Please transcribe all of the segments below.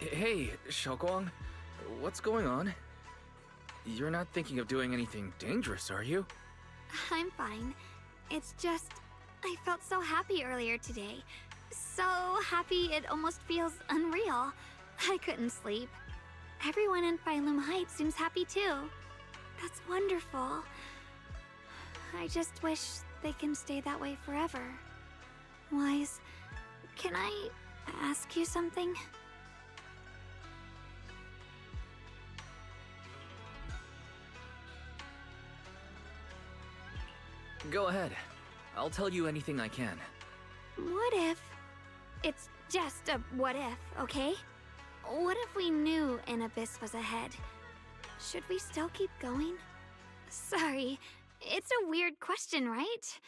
Hey, Xiaoguang. What's going on? You're not thinking of doing anything dangerous, are you? I'm fine. It's just, I felt so happy earlier today. So happy it almost feels unreal. I couldn't sleep. Everyone in Phylum Heights seems happy too. That's wonderful. I just wish they can stay that way forever. Wise, can I ask you something? Go ahead. I'll tell you anything I can. What if... It's just a what if, okay? What if we knew an abyss was ahead? Should we still keep going? Sorry, it's a weird question, right?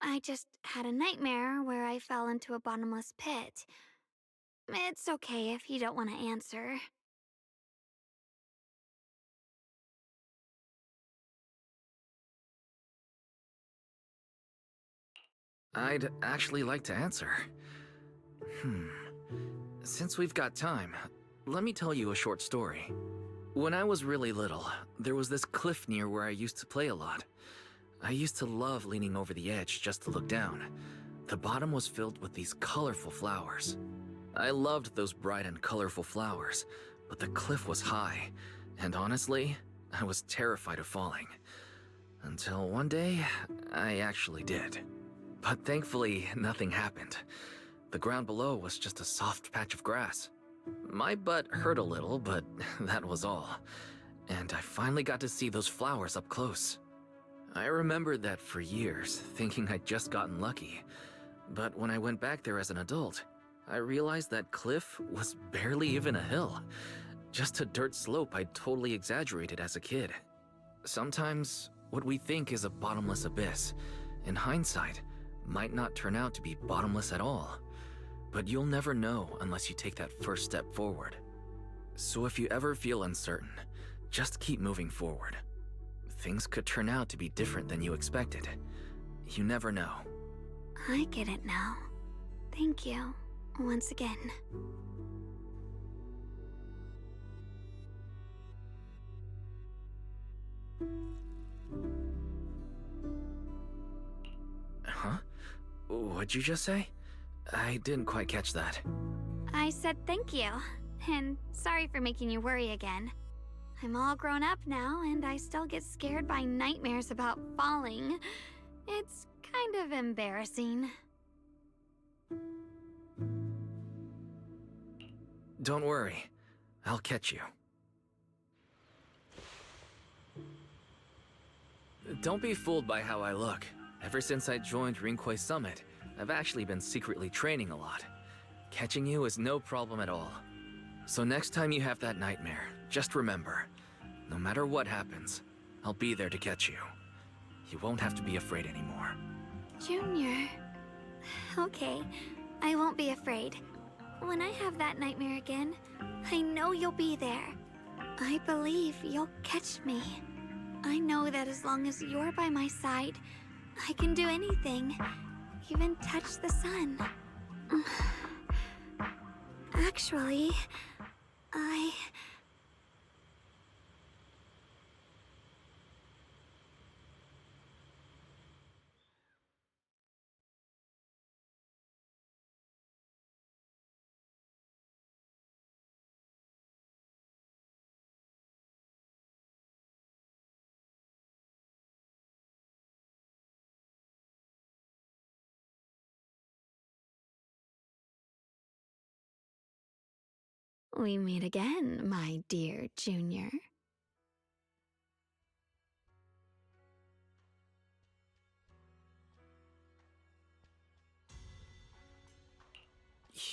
I just had a nightmare where I fell into a bottomless pit. It's okay if you don't want to answer. I'd actually like to answer. Since we've got time, let me tell you a short story. When I was really little, there was this cliff near where I used to play a lot. I used to love leaning over the edge just to look down. The bottom was filled with these colorful flowers. I loved those bright and colorful flowers, but the cliff was high, and honestly, I was terrified of falling. Until one day, I actually did. But thankfully, nothing happened. The ground below was just a soft patch of grass. My butt hurt a little, but that was all. And I finally got to see those flowers up close. I remembered that for years, thinking I'd just gotten lucky. But when I went back there as an adult, I realized that cliff was barely even a hill. Just a dirt slope I'd totally exaggerated as a kid. Sometimes, what we think is a bottomless abyss, in hindsight, might not turn out to be bottomless at all. But you'll never know unless you take that first step forward. So if you ever feel uncertain, just keep moving forward. Things could turn out to be different than you expected. You never know. I get it now. Thank you, once again. Huh? What'd you just say? I didn't quite catch that. I said thank you, and sorry for making you worry again. I'm all grown up now, and I still get scared by nightmares about falling. It's kind of embarrassing. Don't worry. I'll catch you. Don't be fooled by how I look. Ever since I joined Rinkwei Summit, I've actually been secretly training a lot. Catching you is no problem at all. So next time you have that nightmare, just remember, no matter what happens, I'll be there to catch you. You won't have to be afraid anymore. Junior. Okay, I won't be afraid. When I have that nightmare again, I know you'll be there. I believe you'll catch me. I know that as long as you're by my side, I can do anything, even touch the sun. Actually, we meet again, my dear Junior.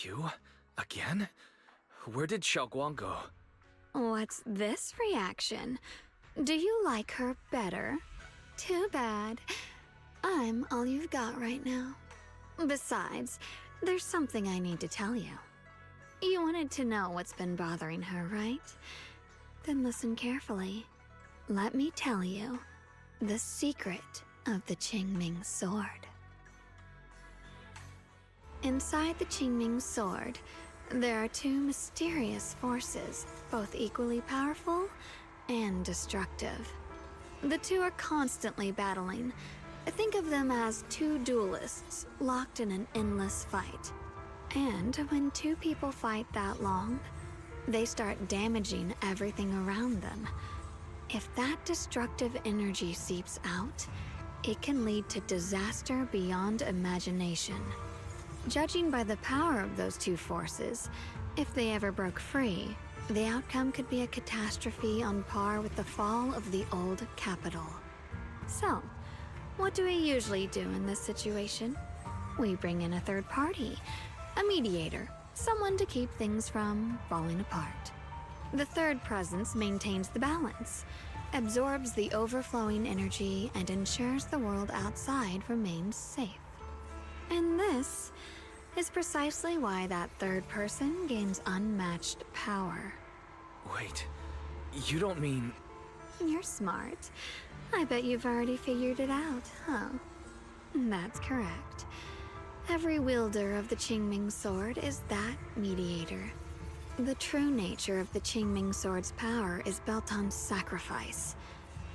You? Again? Where did Xiaoguang go? What's this reaction? Do you like her better? Too bad. I'm all you've got right now. Besides, there's something I need to tell you. You wanted to know what's been bothering her, right? Then listen carefully. Let me tell you the secret of the Qingming sword. Inside the Qingming sword, There are two mysterious forces, both equally powerful and destructive. The two are constantly battling. Think of them as two duelists locked in an endless fight. And when two people fight that long, they start damaging everything around them. If that destructive energy seeps out, it can lead to disaster beyond imagination. Judging by the power of those two forces, if they ever broke free, the outcome could be a catastrophe on par with the fall of the old capital. So, what do we usually do in this situation? We bring in a third party, a mediator, someone to keep things from falling apart. The third presence maintains the balance, absorbs the overflowing energy, and ensures the world outside remains safe. And this is precisely why that third person gains unmatched power. Wait, you don't mean... You're smart. I bet you've already figured it out, huh? That's correct. Every wielder of the Qingming sword is that mediator. The true nature of the Qingming sword's power is built on sacrifice.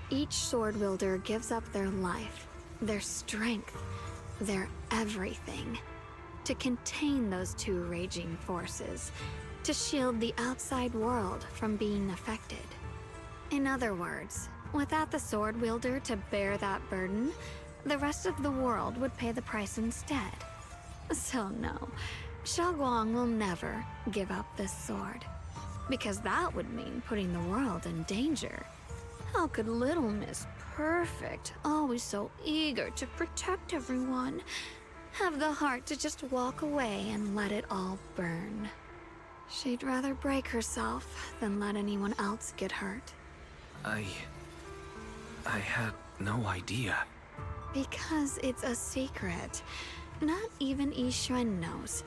Each sword wielder gives up their life, their strength, their everything, to contain those two raging forces, to shield the outside world from being affected. In other words, without the sword wielder to bear that burden, the rest of the world would pay the price instead. So no, Xiaoguang will never give up this sword, because that would mean putting the world in danger. How could little Miss Perfect, always so eager to protect everyone, have the heart to just walk away and let it all burn? She'd rather break herself than let anyone else get hurt. I had no idea. Because it's a secret. Not even Yixuan knows.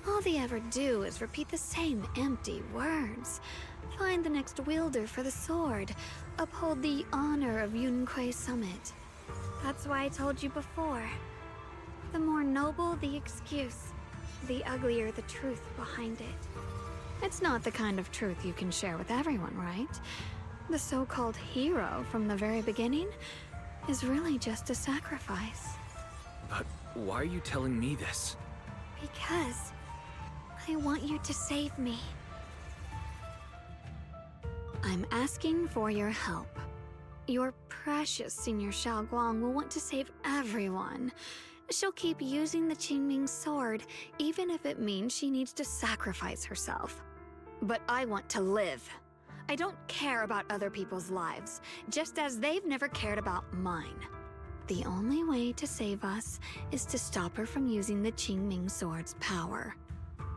All they ever do is repeat the same empty words. Find the next wielder for the sword. Uphold the honor of Yunkuei Summit. That's why I told you before. The more noble the excuse, the uglier the truth behind it. It's not the kind of truth you can share with everyone, right? The so-called hero from the very beginning is really just a sacrifice. But why are you telling me this? Because I want you to save me. I'm asking for your help. Your precious Senior Xiaoguang will want to save everyone. She'll keep using the Qingming sword, even if it means she needs to sacrifice herself. But I want to live. I don't care about other people's lives, just as they've never cared about mine. The only way to save us is to stop her from using the Qingming sword's power.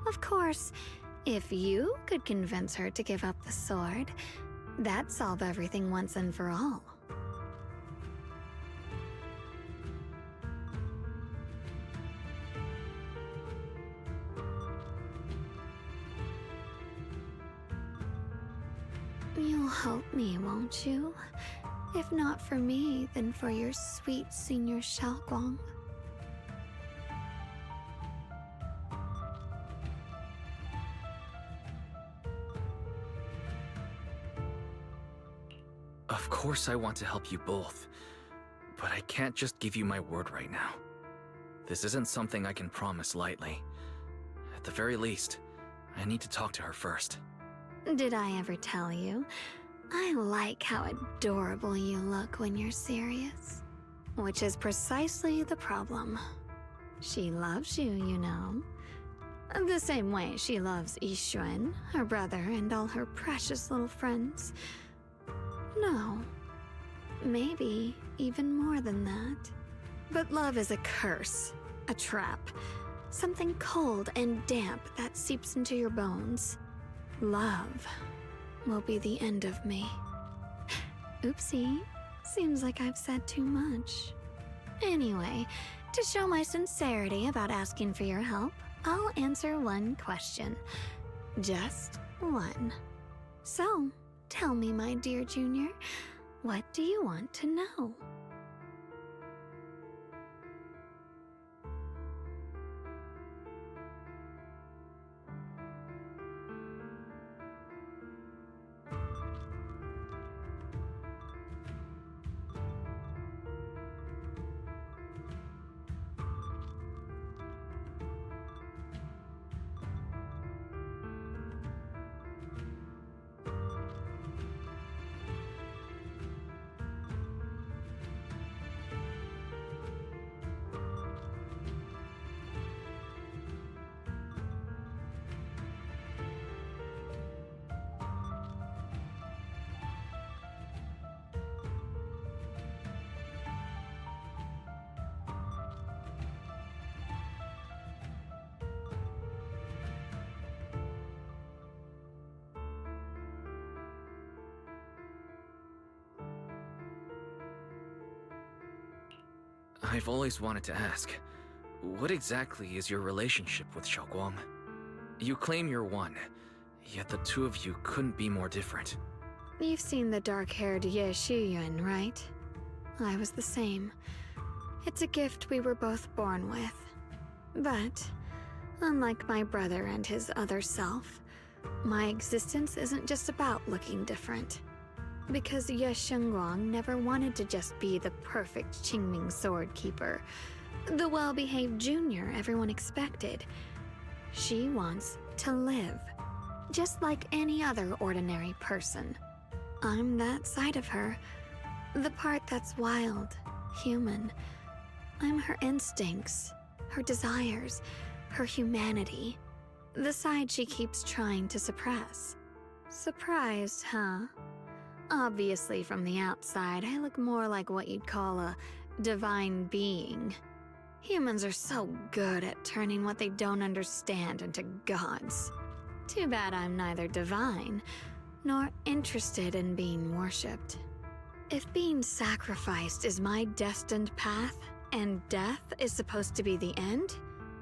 Of course, if you could convince her to give up the sword, that'd solve everything once and for all. You'll help me, won't you? If not for me, then for your sweet Senior Xiaoguang. Of course I want to help you both, but I can't just give you my word right now. This isn't something I can promise lightly. At the very least, I need to talk to her first. Did I ever tell you? I like how adorable you look when you're serious. Which is precisely the problem. She loves you, you know. The same way she loves Yixuan, her brother, and all her precious little friends. No. Maybe even more than that. But love is a curse, a trap. Something cold and damp that seeps into your bones. Love will be the end of me. Oopsie. Seems like I've said too much. Anyway, to show my sincerity about asking for your help, I'll answer one question. Just one. So, tell me, my dear Junior, what do you want to know? I've always wanted to ask, what exactly is your relationship with Xiaoguang? You claim you're one, yet the two of you couldn't be more different. You've seen the dark-haired Ye Shiyuan, right? I was the same. It's a gift we were both born with. But, unlike my brother and his other self, my existence isn't just about looking different. Because Ye Shengguang never wanted to just be the perfect Qingming sword keeper, the well-behaved junior everyone expected. She wants to live, just like any other ordinary person. I'm that side of her, the part that's wild, human. I'm her instincts, her desires, her humanity, the side she keeps trying to suppress. Surprised, huh? Obviously, from the outside, I look more like what you'd call a divine being. Humans are so good at turning what they don't understand into gods. Too bad I'm neither divine, nor interested in being worshipped. If being sacrificed is my destined path, and death is supposed to be the end,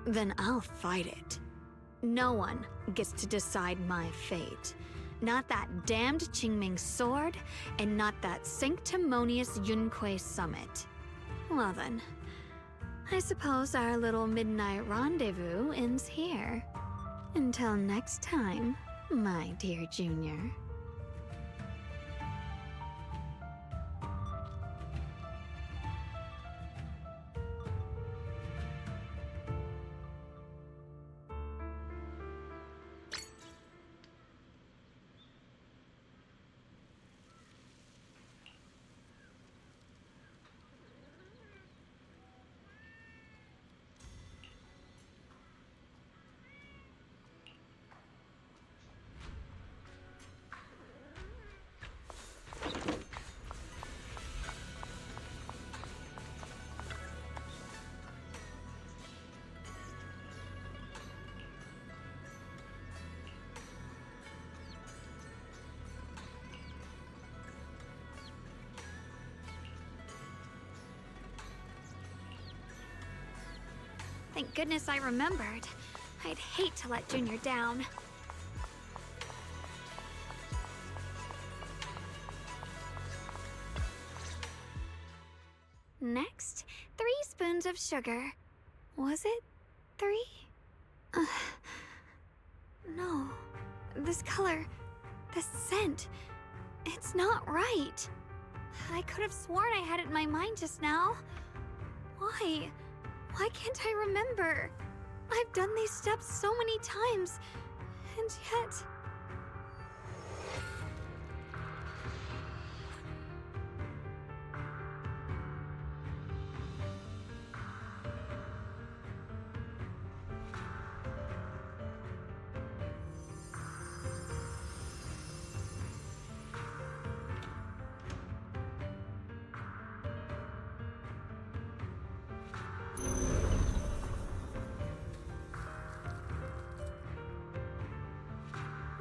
then I'll fight it. No one gets to decide my fate. Not that damned Qingming sword, and not that sanctimonious Yunque summit. Well then, I suppose our little midnight rendezvous ends here. Until next time, my dear Junior. Thank goodness I remembered. I'd hate to let Junior down. Next, 3 spoons of sugar. Was it 3? No. This color, this scent, it's not right. I could have sworn I had it in my mind just now. Why? Why can't I remember? I've done these steps so many times, and yet...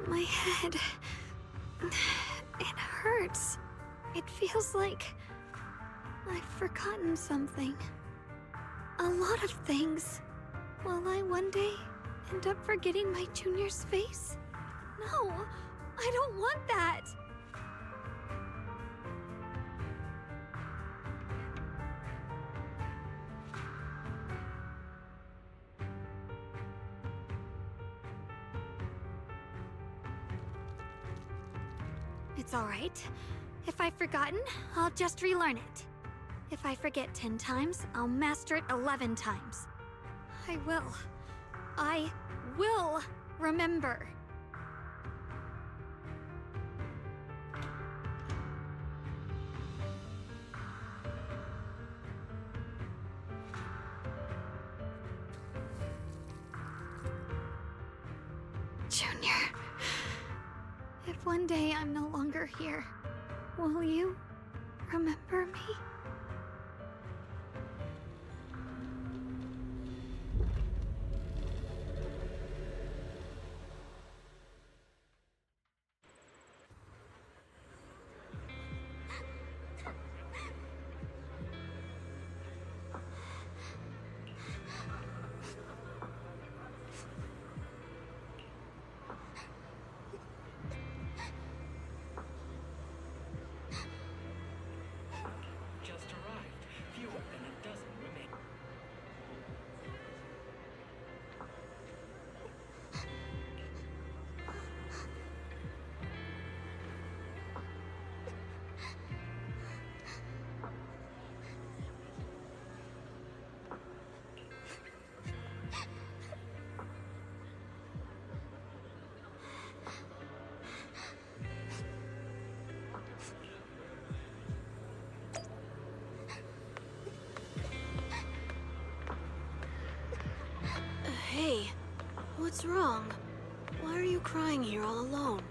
My head... it hurts. It feels like... I've forgotten something. A lot of things. Will I one day end up forgetting my Junior's face? No, I don't want that! It's alright. If I've forgotten, I'll just relearn it. If I forget 10 times, I'll master it 11 times. I will remember. Junior. If one day I'm no longer here, will you remember me? What's wrong? Why are you crying here all alone?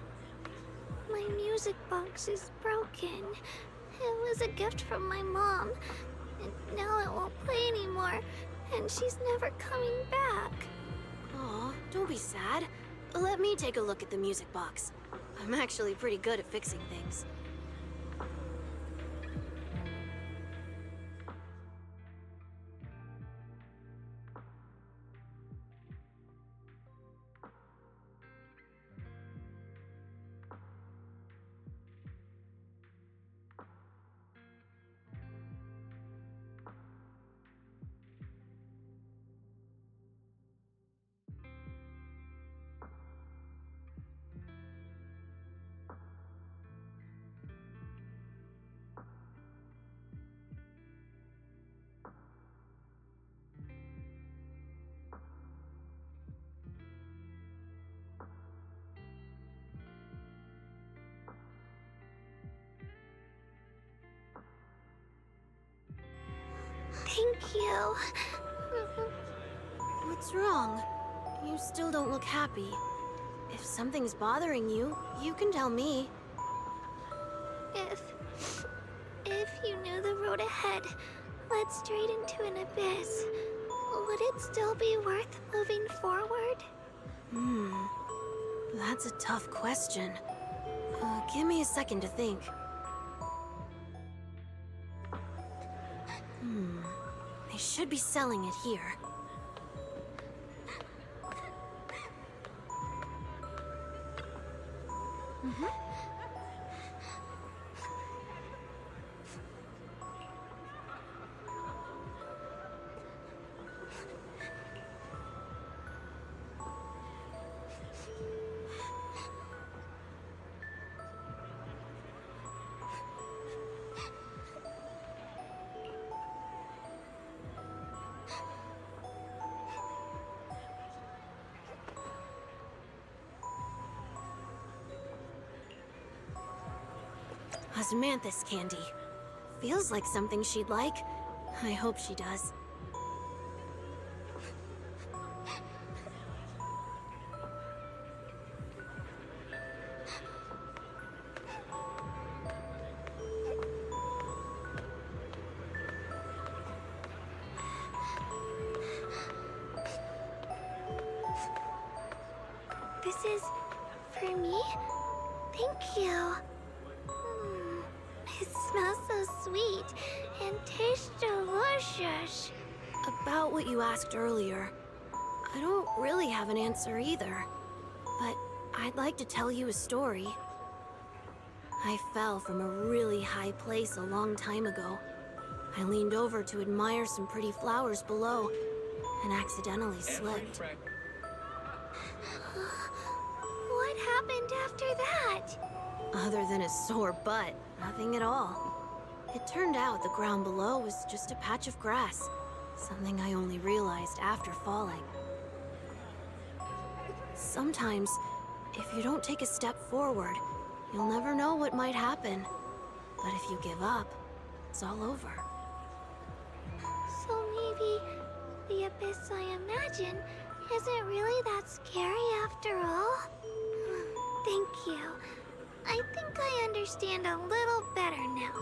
My music box is broken. It was a gift from my mom, and now it won't play anymore, and she's never coming back. Aw, don't be sad. Let me take a look at the music box. I'm actually pretty good at fixing things. Thank you. What's wrong? You still don't look happy. If something's bothering you, you can tell me. If you knew the road ahead led straight into an abyss, would it still be worth moving forward? That's a tough question. Give me a second to think. They should be selling it here. Osmanthus candy. Feels like something she'd like. I hope she does. This is for me? Thank you. It smells so sweet and tastes delicious. About what you asked earlier, I don't really have an answer either. But I'd like to tell you a story. I fell from a really high place a long time ago. I leaned over to admire some pretty flowers below and accidentally slipped. What happened after that? Other than a sore butt, nothing at all. It turned out the ground below was just a patch of grass, something I only realized after falling. Sometimes, if you don't take a step forward, you'll never know what might happen. But if you give up, it's all over. So maybe the abyss I imagine isn't really that scary after all? Thank you. I think I understand a little better now.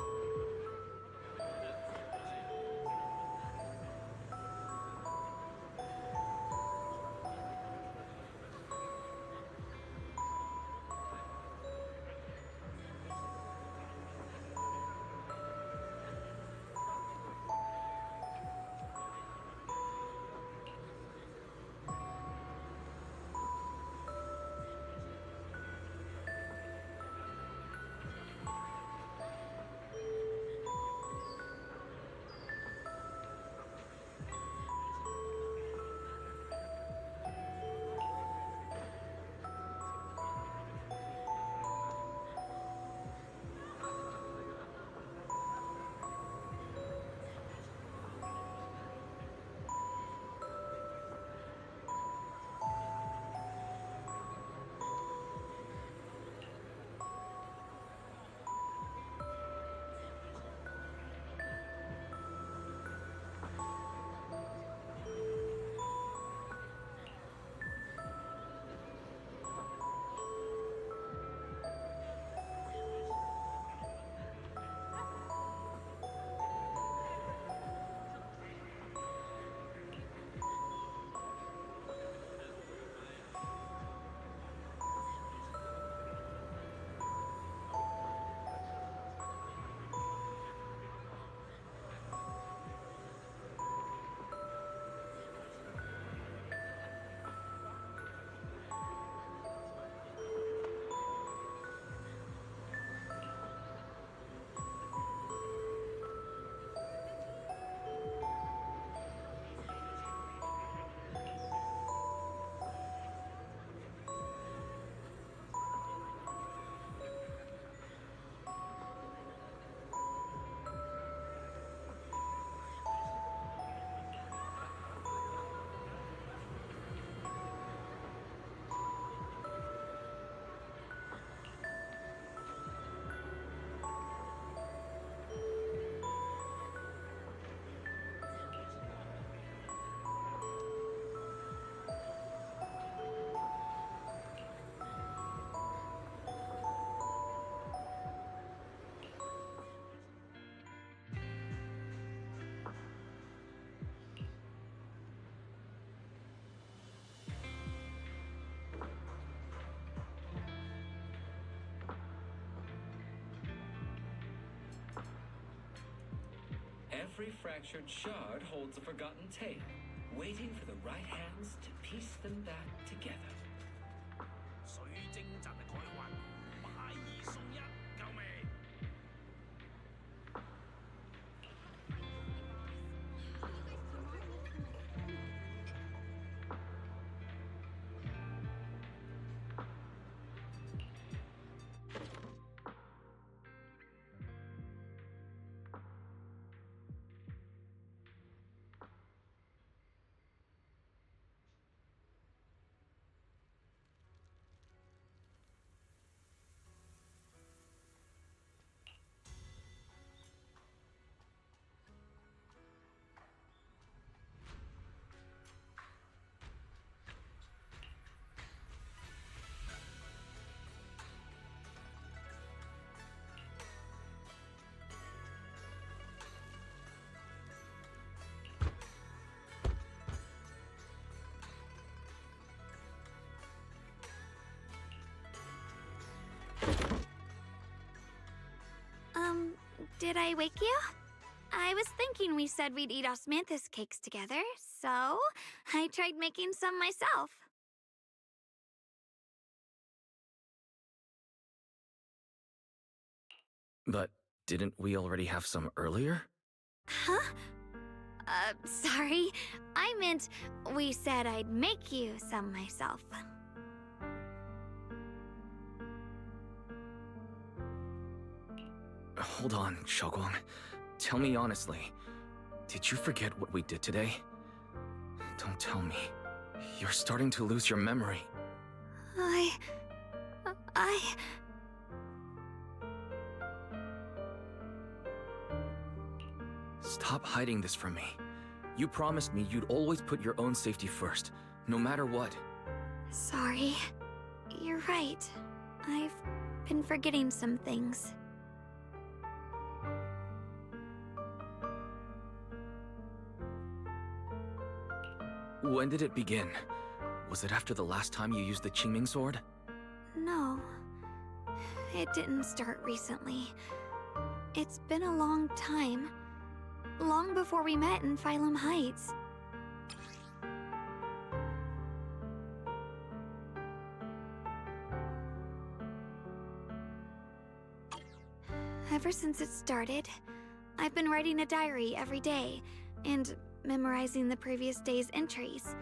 Every fractured shard holds a forgotten tale, waiting for the right hands to piece them back together. 水晶陣嘅改運，買二送一，夠未？Did I wake you? I was thinking we said we'd eat osmanthus cakes together, so I tried making some myself. But didn't we already have some earlier? Huh? Sorry. I meant we said I'd make you some myself. Hold on, Xiaoguang. Tell me honestly, did you forget what we did today? Don't tell me. You're starting to lose your memory. I... Stop hiding this from me. You promised me you'd always put your own safety first, no matter what. Sorry. You're right. I've been forgetting some things. When did it begin? Was it after the last time you used the Qingming sword? No. It didn't start recently. It's been a long time. Long before we met in Phylum Heights. Ever since it started, I've been writing a diary every day, and memorizing the previous day's entries,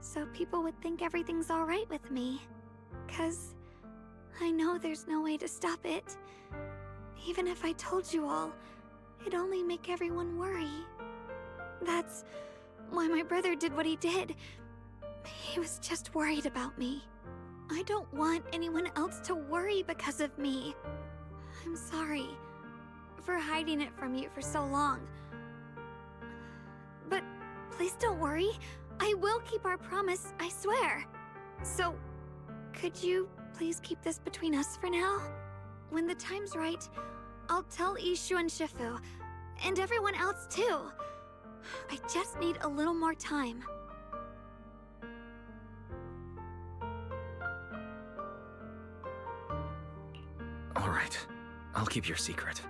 so people would think everything's alright with me. 'Cause I know there's no way to stop it. Even if I told you all, it'd only make everyone worry. That's why my brother did what he did. He was just worried about me. I don't want anyone else to worry because of me. I'm sorry for hiding it from you for so long. But please don't worry. I will keep our promise, I swear. So, could you please keep this between us for now? When the time's right, I'll tell Ishu and Shifu, and everyone else too. I just need a little more time. Alright, I'll keep your secret.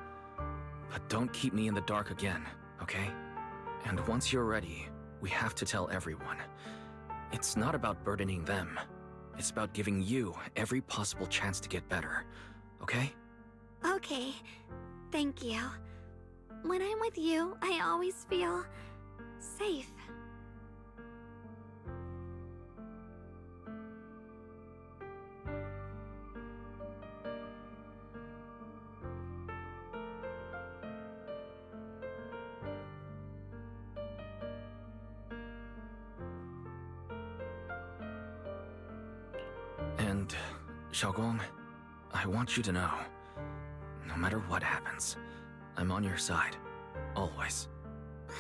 But don't keep me in the dark again, okay? And once you're ready, we have to tell everyone. It's not about burdening them. It's about giving you every possible chance to get better, okay? Okay, thank you. When I'm with you, I always feel safe. And, Xiaoguang, I want you to know, no matter what happens, I'm on your side, always.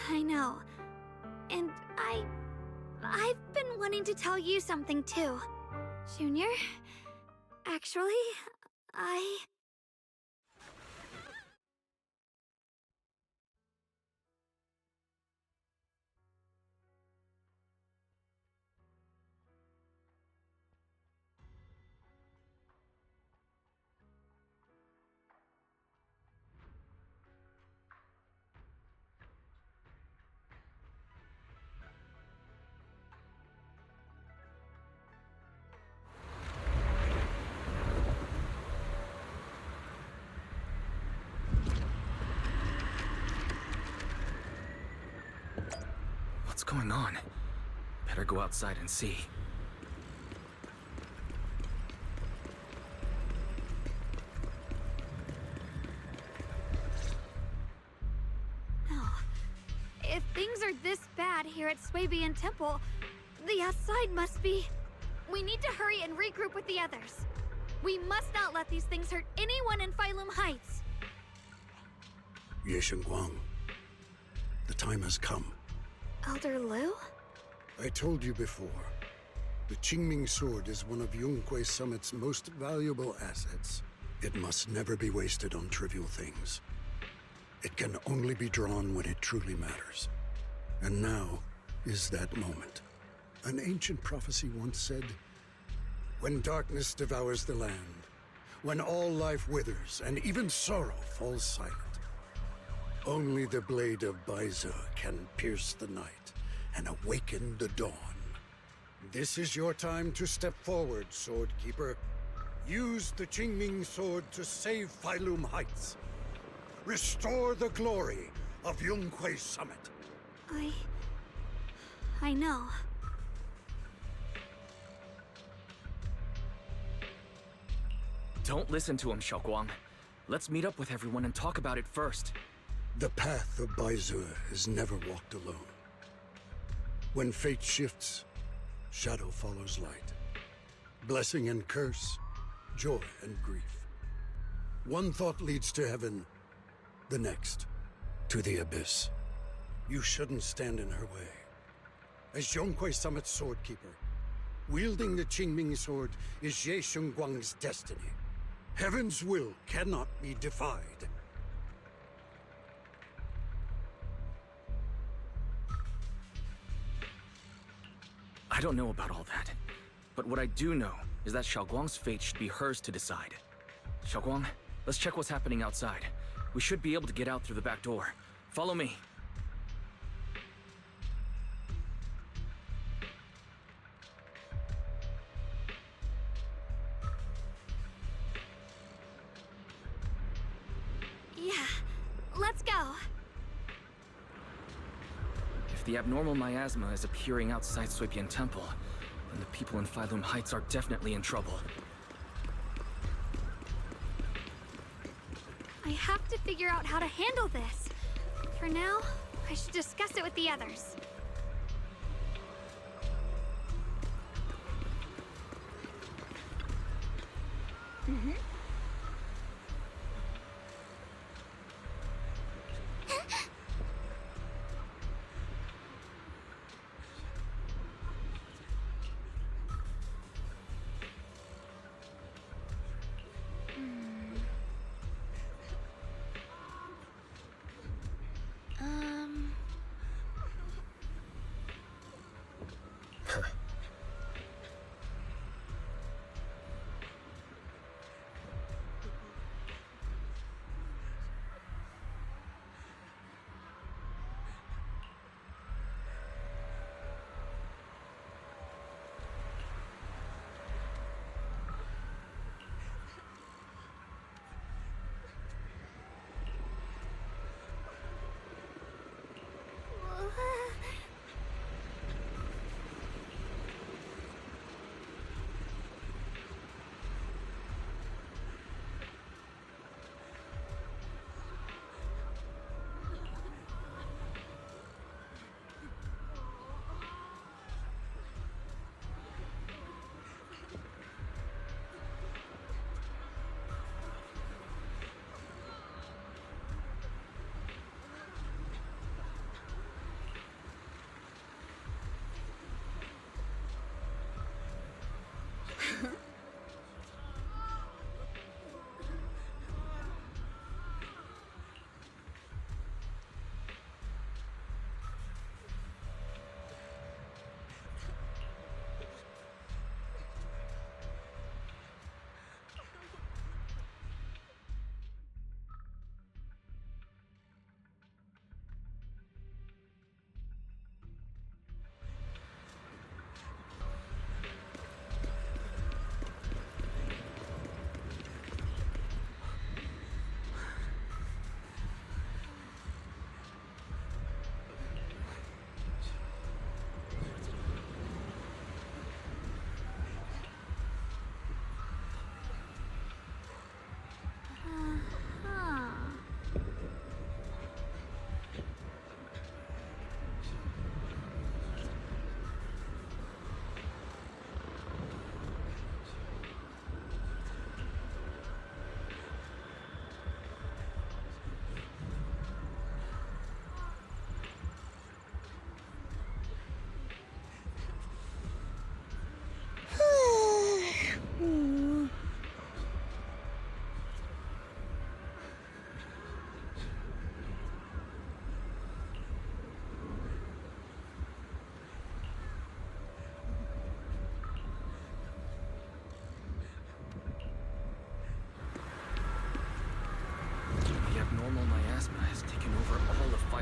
I know. And I've been wanting to tell you something too. Junior, actually, going on? Better go outside and see. No. If things are this bad here at Swabian Temple, the outside must be... We need to hurry and regroup with the others. We must not let these things hurt anyone in Phylum Heights. Ye Guang, the time has come. Elder Lu? I told you before, the Qingming sword is one of Yonghui Summit's most valuable assets. It must never be wasted on trivial things. It can only be drawn when it truly matters. And now is that moment. An ancient prophecy once said, when darkness devours the land, when all life withers and even sorrow falls silent, only the blade of Baize can pierce the night and awaken the dawn. This is your time to step forward, Swordkeeper. Use the Qingming sword to save Phylum Heights. Restore the glory of Yonghui Summit. I know. Don't listen to him, Xiaoguang. Let's meet up with everyone and talk about it first. The path of Baize is never walked alone. When fate shifts, shadow follows light. Blessing and curse, joy and grief. One thought leads to heaven, the next, to the abyss. You shouldn't stand in her way. As Yonghui Summit's swordkeeper, wielding the Qingming sword is Ye Guang's destiny. Heaven's will cannot be defied. I don't know about all that, but what I do know is that Xiaoguang's fate should be hers to decide. Xiaoguang, let's check what's happening outside. We should be able to get out through the back door. Follow me. Yeah, let's go. If the abnormal miasma is appearing outside Swabian Temple, then the people in Phylum Heights are definitely in trouble. I have to figure out how to handle this. For now, I should discuss it with the others.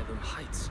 Cataclysm Heights.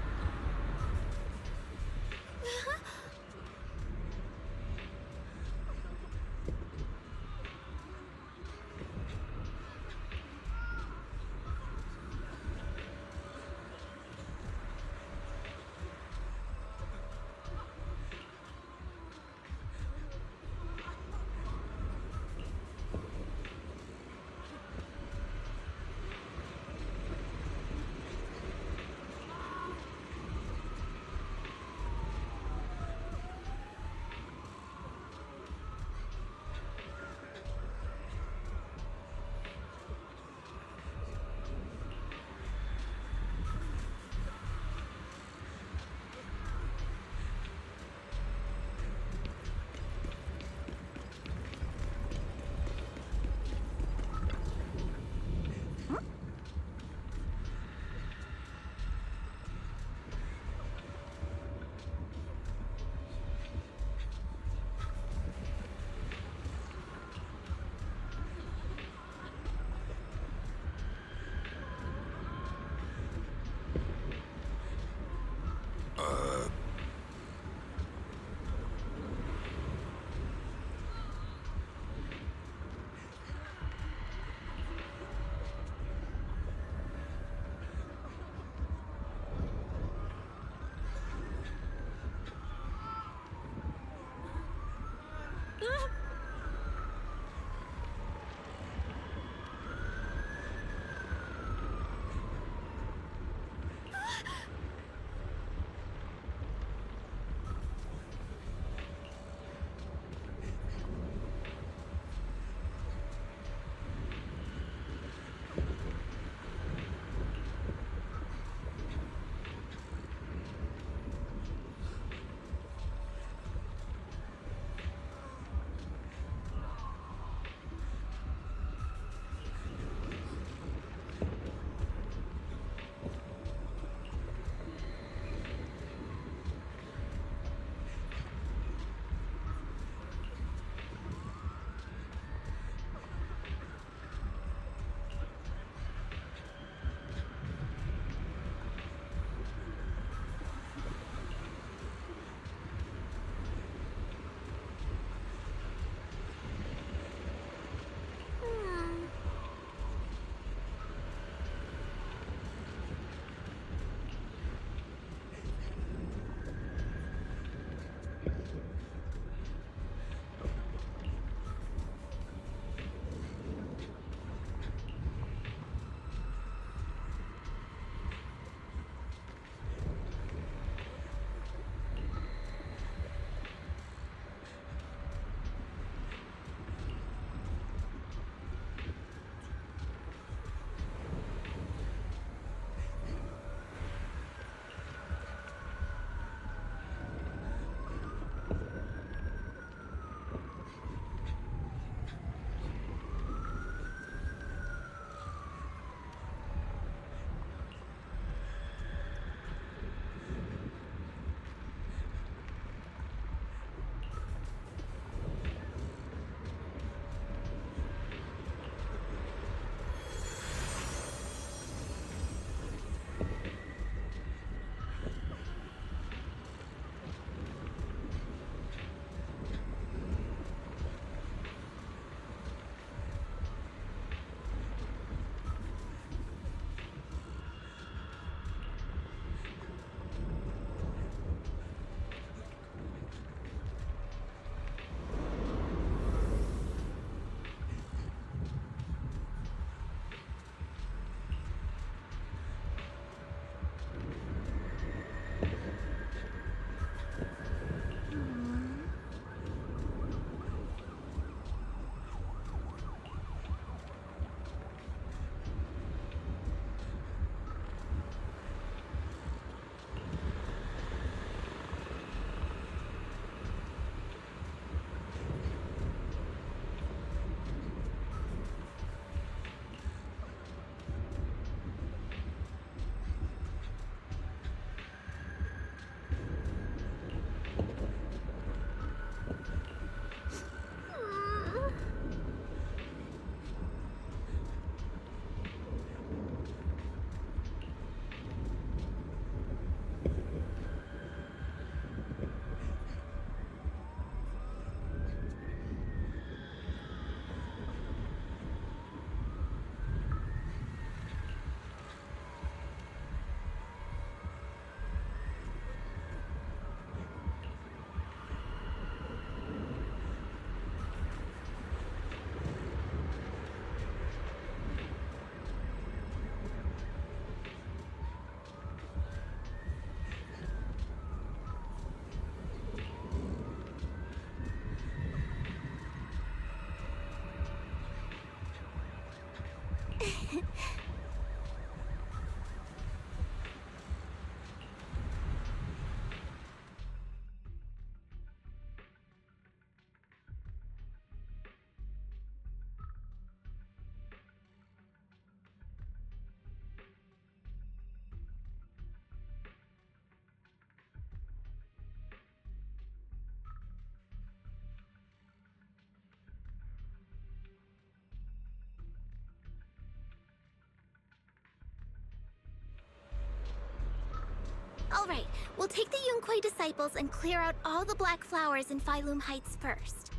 Alright, we'll take the Yunquei disciples and clear out all the black flowers in Phylum Heights first.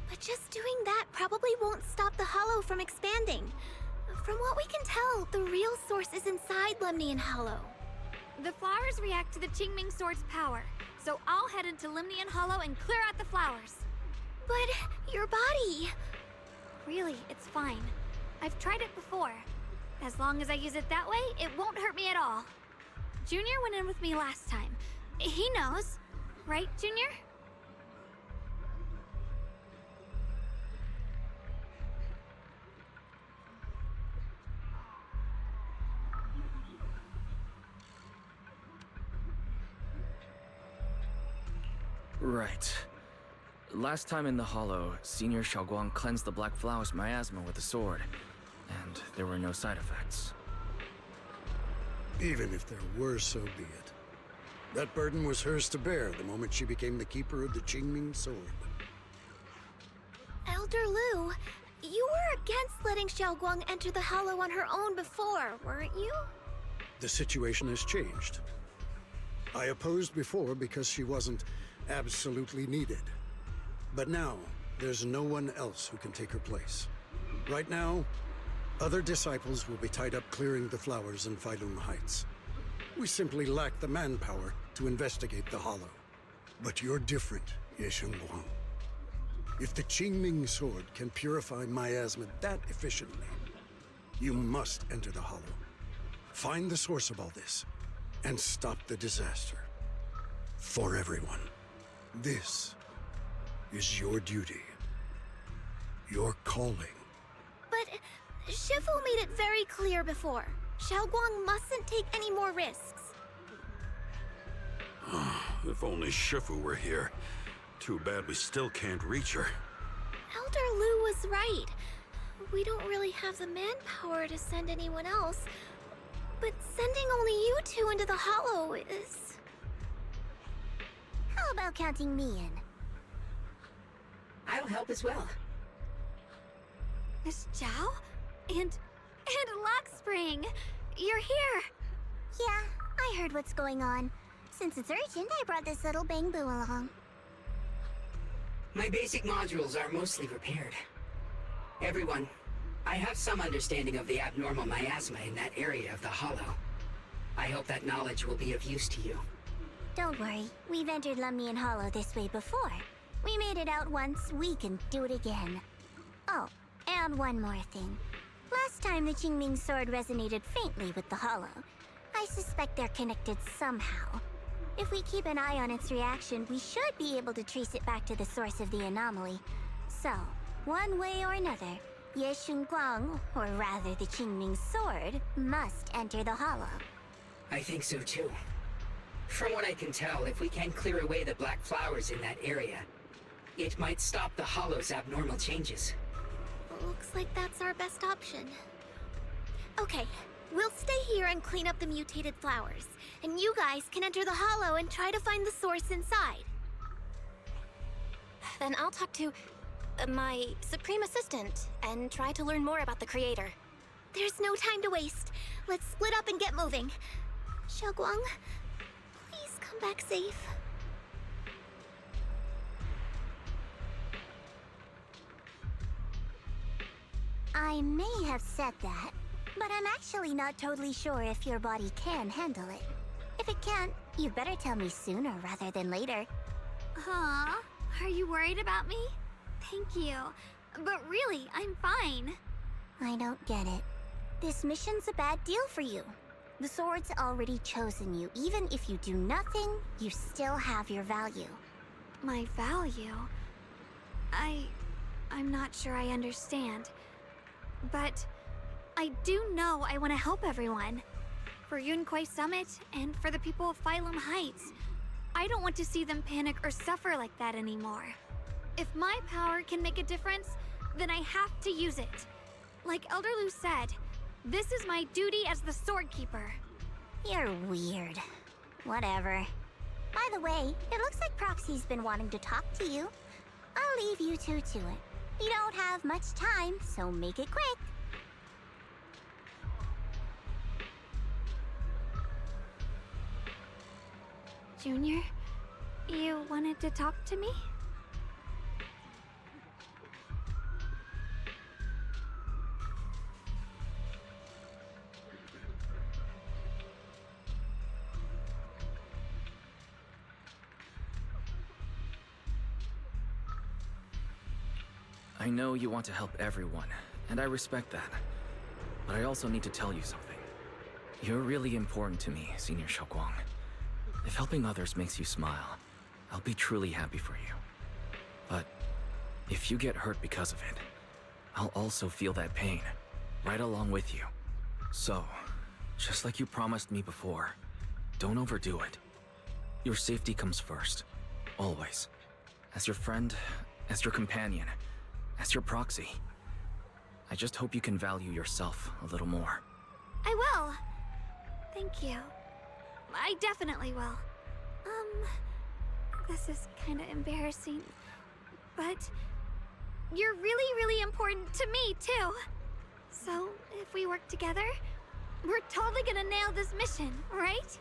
But just doing that probably won't stop the Hollow from expanding. From what we can tell, the real source is inside Lemnian Hollow. The flowers react to the Qingming Sword's power, so I'll head into Lemnian Hollow and clear out the flowers. But your body... Really, it's fine. I've tried it before. As long as I use it that way, it won't hurt me at all. Junior went in with me last time. He knows. Right, Junior? Right. Last time in the Hollow, Senior Xiaoguang cleansed the Black Flowers miasma with a sword, and there were no side effects. Even if there were, so be it. That burden was hers to bear the moment she became the keeper of the Qingming Sword. Elder Lu, you were against letting Xiaoguang enter the Hollow on her own before, weren't you? The situation has changed. I opposed before because she wasn't absolutely needed. But now, there's no one else who can take her place. Right now, other disciples will be tied up clearing the flowers in Phylum Heights. We simply lack the manpower to investigate the Hollow. But you're different, Ye Shengguang. If the Qingming Sword can purify miasma that efficiently, you must enter the Hollow. Find the source of all this, and stop the disaster. For everyone. This is your duty. Your calling. But Shifu made it very clear before. Xiaoguang mustn't take any more risks. If only Shifu were here. Too bad we still can't reach her. Elder Lu was right. We don't really have the manpower to send anyone else. But sending only you two into the Hollow is... How about counting me in? I'll help as well. Miss Zhao? And Lockspring! You're here! Yeah, I heard what's going on. Since it's urgent, I brought this little bangbu along. My basic modules are mostly repaired. Everyone, I have some understanding of the abnormal miasma in that area of the Hollow. I hope that knowledge will be of use to you. Don't worry, we've entered Lemnian Hollow this way before. We made it out once, we can do it again. Oh, and one more thing. Last time the Qingming Sword resonated faintly with the Hollow. I suspect they're connected somehow. If we keep an eye on its reaction, we should be able to trace it back to the source of the anomaly. So, one way or another, Ye Shengguang, or rather the Qingming Sword, must enter the Hollow. I think so too. From what I can tell, if we can clear away the black flowers in that area, it might stop the Hollow's abnormal changes. Looks like that's our best option. Okay, we'll stay here and clean up the mutated flowers. And you guys can enter the Hollow and try to find the source inside. Then I'll talk to my Supreme Assistant and try to learn more about the Creator. There's no time to waste. Let's split up and get moving. Xiaoguang, please come back safe. I may have said that, but I'm actually not totally sure if your body can handle it. If it can't, you better tell me sooner rather than later. Huh? Are you worried about me? Thank you. But really, I'm fine. I don't get it. This mission's a bad deal for you. The sword's already chosen you. Even if you do nothing, you still have your value. My value? I'm not sure I understand. But I do know I want to help everyone. For Yunquay Summit, and for the people of Phylum Heights. I don't want to see them panic or suffer like that anymore. If my power can make a difference, then I have to use it. Like Elder Lu said, this is my duty as the Sword Keeper. You're weird. Whatever. By the way, it looks like Proxy's been wanting to talk to you. I'll leave you two to it. You don't have much time, so make it quick. Junior, you wanted to talk to me? I know you want to help everyone, and I respect that. But I also need to tell you something. You're really important to me, Senior Xiaoguang. If helping others makes you smile, I'll be truly happy for you. But if you get hurt because of it, I'll also feel that pain, right along with you. So, just like you promised me before, don't overdo it. Your safety comes first, always. As your friend, as your companion, as your proxy. I just hope you can value yourself a little more. I will. Thank you. I definitely will. This is kinda embarrassing, but you're really, really important to me, too. So, if we work together, we're totally gonna nail this mission, right?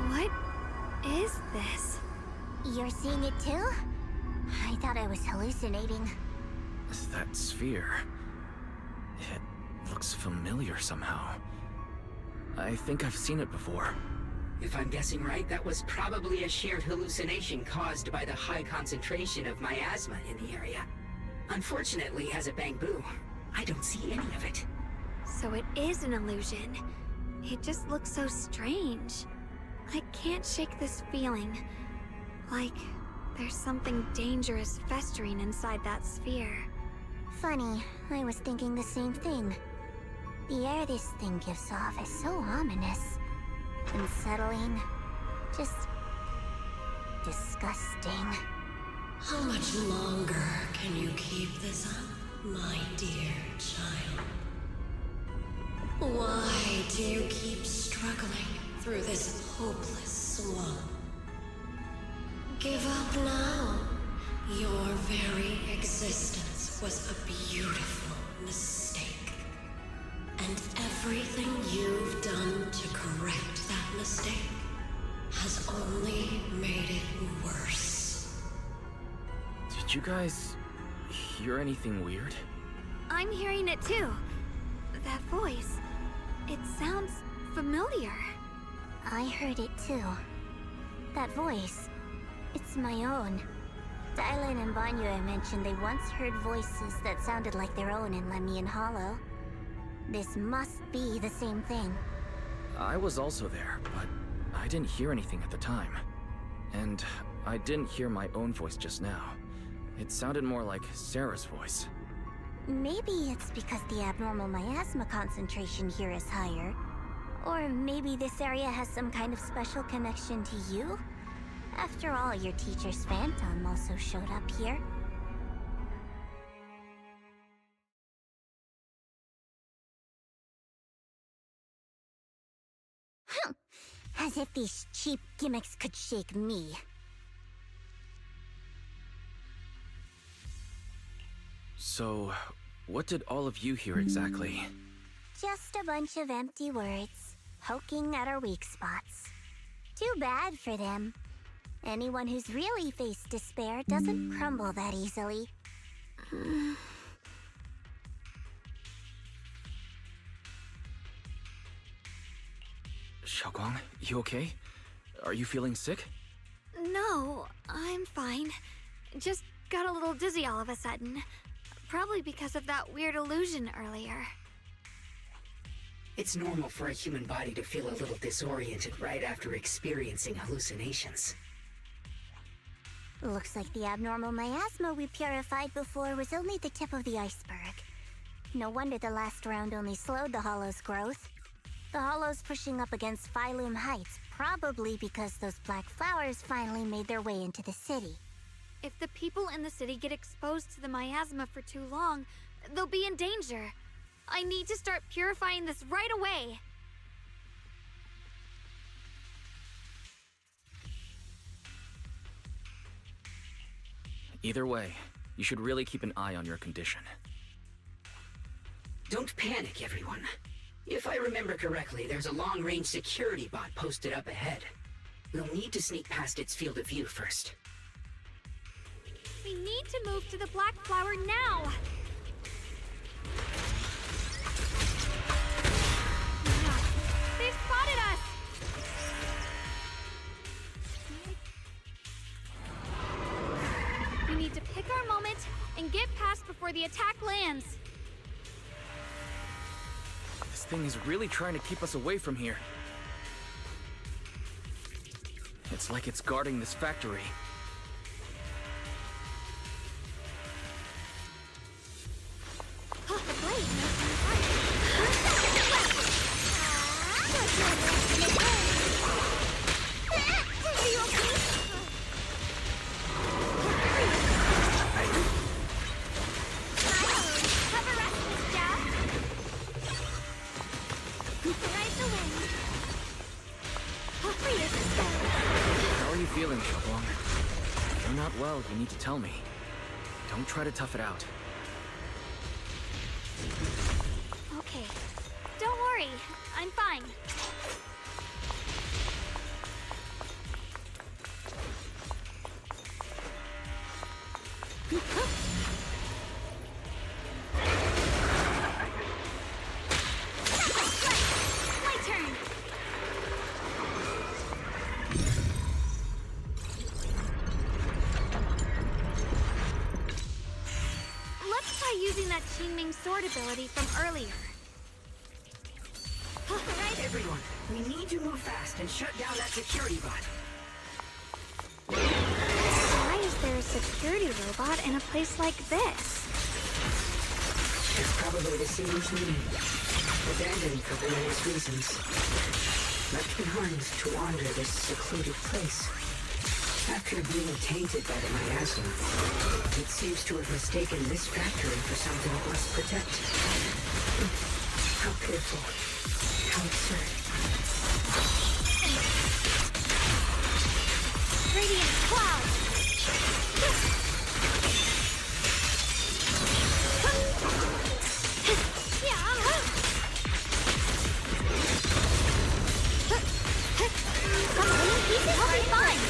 What is this? You're seeing it too? I thought I was hallucinating. That sphere... it looks familiar somehow. I think I've seen it before. If I'm guessing right, that was probably a shared hallucination caused by the high concentration of miasma in the area. Unfortunately, as a Bangbu, I don't see any of it. So it is an illusion. It just looks so strange. I can't shake this feeling. Like there's something dangerous festering inside that sphere. Funny, I was thinking the same thing. The air this thing gives off is so ominous. Unsettling. Just... disgusting. How much longer can you keep this up, my dear child? Why do you keep struggling through this hopeless swamp? Give up now. Your very existence was a beautiful mistake. And everything you've done to correct that mistake has only made it worse. you guys hear anything weird? I'm hearing it too. That voice. It sounds familiar. I heard it too. That voice. It's my own. Dylan and Banyo mentioned they once heard voices that sounded like their own in Lemian Hollow. This must be the same thing. I was also there, but I didn't hear anything at the time. And I didn't hear my own voice just now. It sounded more like Sarah's voice. Maybe it's because the abnormal miasma concentration here is higher. Or maybe this area has some kind of special connection to you? After all, your teacher's phantom also showed up here. As if these cheap gimmicks could shake me. So, what did all of you hear exactly? Just a bunch of empty words, poking at our weak spots. Too bad for them. Anyone who's really faced despair doesn't crumble that easily. Xiaoguang, you okay? Are you feeling sick? No, I'm fine. Just got a little dizzy all of a sudden. Probably because of that weird illusion earlier. It's normal for a human body to feel a little disoriented right after experiencing hallucinations. Looks like the abnormal miasma we purified before was only the tip of the iceberg. No wonder the last round only slowed the Hollow's growth. The Hollow's pushing up against Phylum Heights, probably because those black flowers finally made their way into the city. If the people in the city get exposed to the miasma for too long, they'll be in danger. I need to start purifying this right away. Either way, you should really keep an eye on your condition. Don't panic, everyone. If I remember correctly, there's a long-range security bot posted up ahead. We'll need to sneak past its field of view first. We need to move to the black flower now! No, they've spotted us! We need to pick our moment and get past before the attack lands. This thing is really trying to keep us away from here. It's like it's guarding this factory. How are you feeling, Xiaoguang? If you're not well, you need to tell me. Don't try to tough it out. Okay, don't worry, I'm fine. My turn. Let's try using that Qingming sword ability from earlier. Alright, everyone. We need to move fast and shut down that security bot. Why is there a security robot in a place like this? It's probably the city's meaning. Abandoned for various reasons. Left behind to wander this secluded place. After being tainted by the miasma, it seems to have mistaken this factory for something it must protect. How pitiful. How absurd. Radiant cloud! I'll be fine!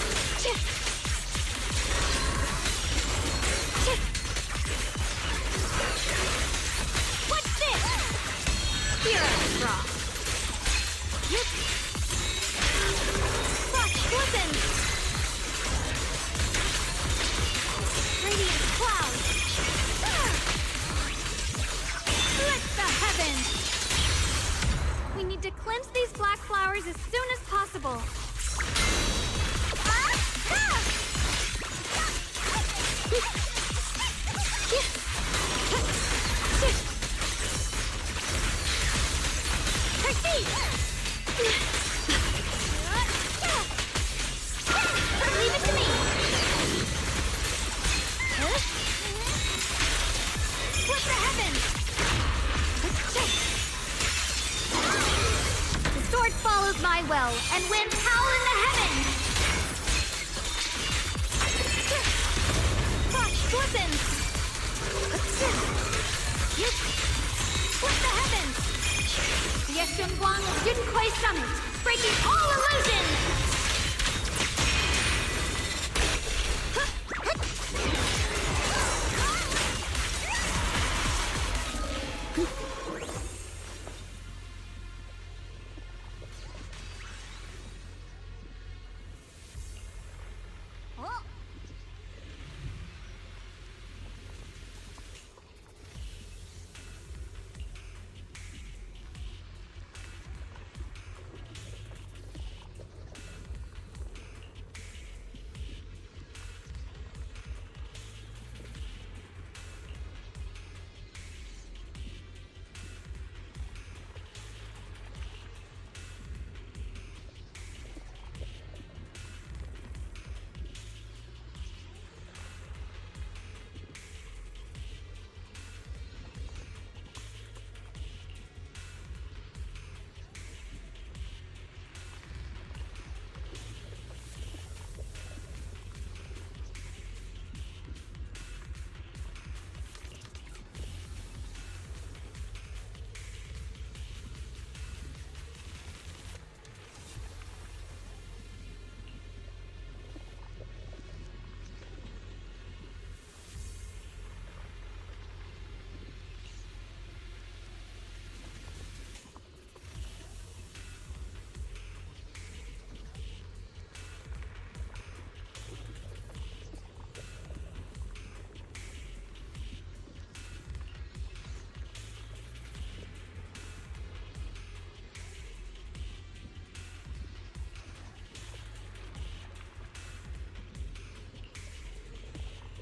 Xingguang Yunhui Summit, breaking all illusions!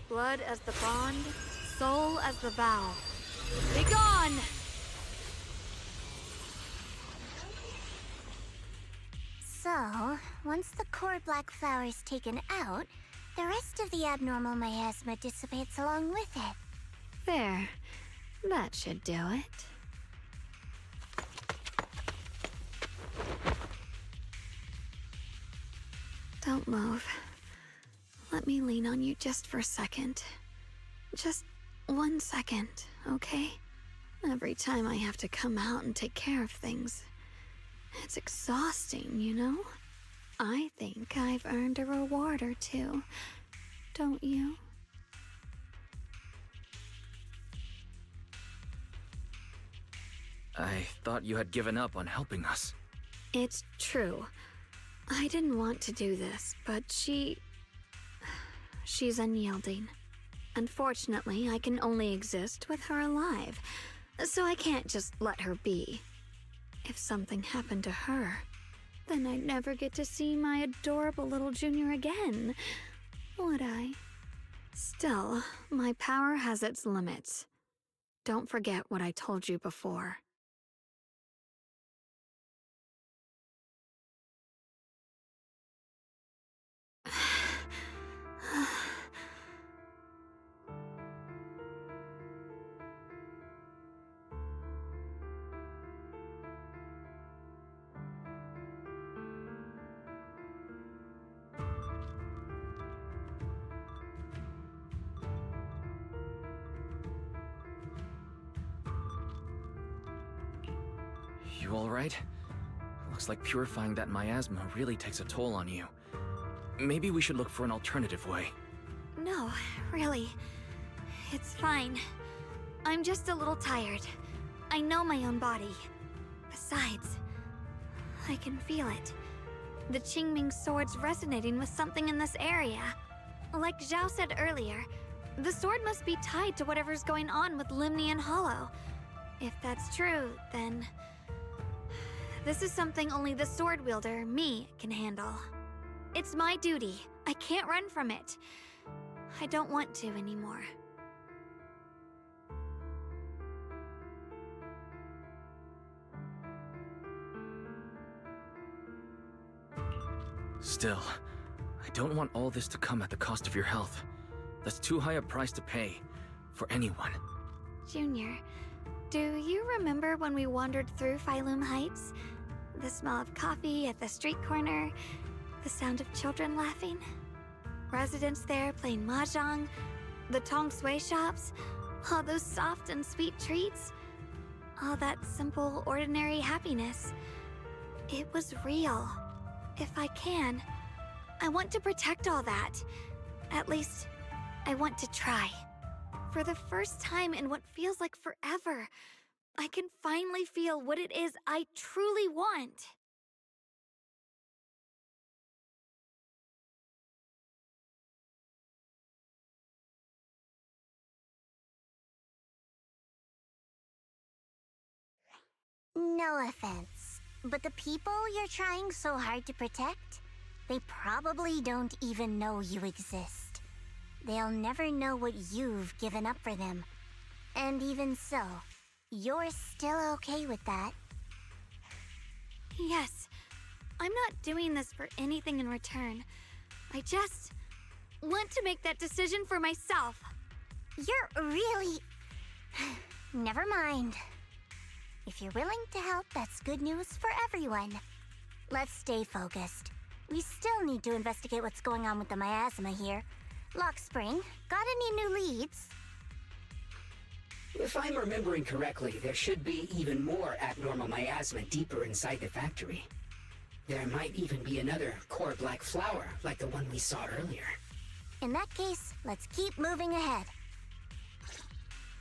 Blood as the bond, soul as the vow. Begone! So, once the core black flower is taken out, the rest of the abnormal miasma dissipates along with it. There. That should do it. Don't move. Let me lean on you just for a second. Just 1 second, okay? Every time I have to come out and take care of things, it's exhausting, you know? I think I've earned a reward or two, don't you? I thought you had given up on helping us. It's true. I didn't want to do this, but she's unyielding. Unfortunately, I can only exist with her alive, so I can't just let her be. If something happened to her, then I'd never get to see my adorable little junior again, would I? Still, my power has its limits. Don't forget what I told you before. You alright? Looks like purifying that miasma really takes a toll on you. Maybe we should look for an alternative way. No, really. It's fine. I'm just a little tired. I know my own body. Besides, I can feel it. The Qingming sword's resonating with something in this area. Like Zhao said earlier, the sword must be tied to whatever's going on with Limnian Hollow. If that's true, then this is something only the sword wielder, me, can handle. It's my duty. I can't run from it. I don't want to anymore. Still, I don't want all this to come at the cost of your health. That's too high a price to pay, for anyone. Junior, do you remember when we wandered through Phylum Heights? The smell of coffee at the street corner, the sound of children laughing, residents there playing mahjong, the Tong Sui shops, all those soft and sweet treats. all that simple, ordinary happiness. It was real. If I can, I want to protect all that. At least, I want to try. For the first time in what feels like forever, I can finally feel what it is I truly want. No offense, but the people you're trying so hard to protect, they probably don't even know you exist. They'll never know what you've given up for them. And even so, you're still okay with that. Yes, I'm not doing this for anything in return. I just want to make that decision for myself. You're really... Never mind. If you're willing to help, that's good news for everyone. Let's stay focused. We still need to investigate what's going on with the miasma here. Lockspring, got any new leads? If I'm remembering correctly, there should be even more abnormal miasma deeper inside the factory. There might even be another core black flower, like the one we saw earlier. In that case, let's keep moving ahead.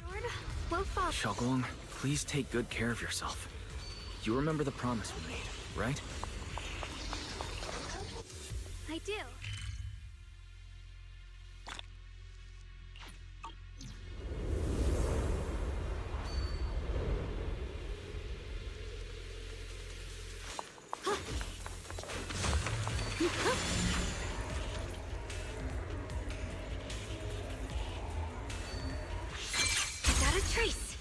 Lord, we'll follow. Shogolong, please take good care of yourself. You remember the promise we made, right? I do. Got a trace.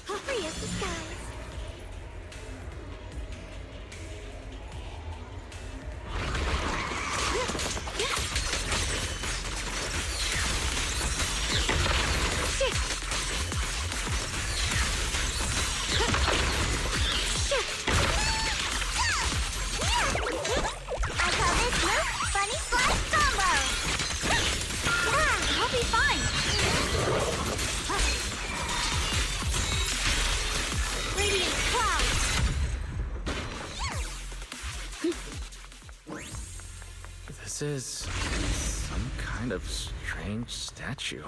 Free as the skies. I call this move Funny Splash Combo! Yeah, I'll be fine. Radiant clouds. This is some kind of strange statue.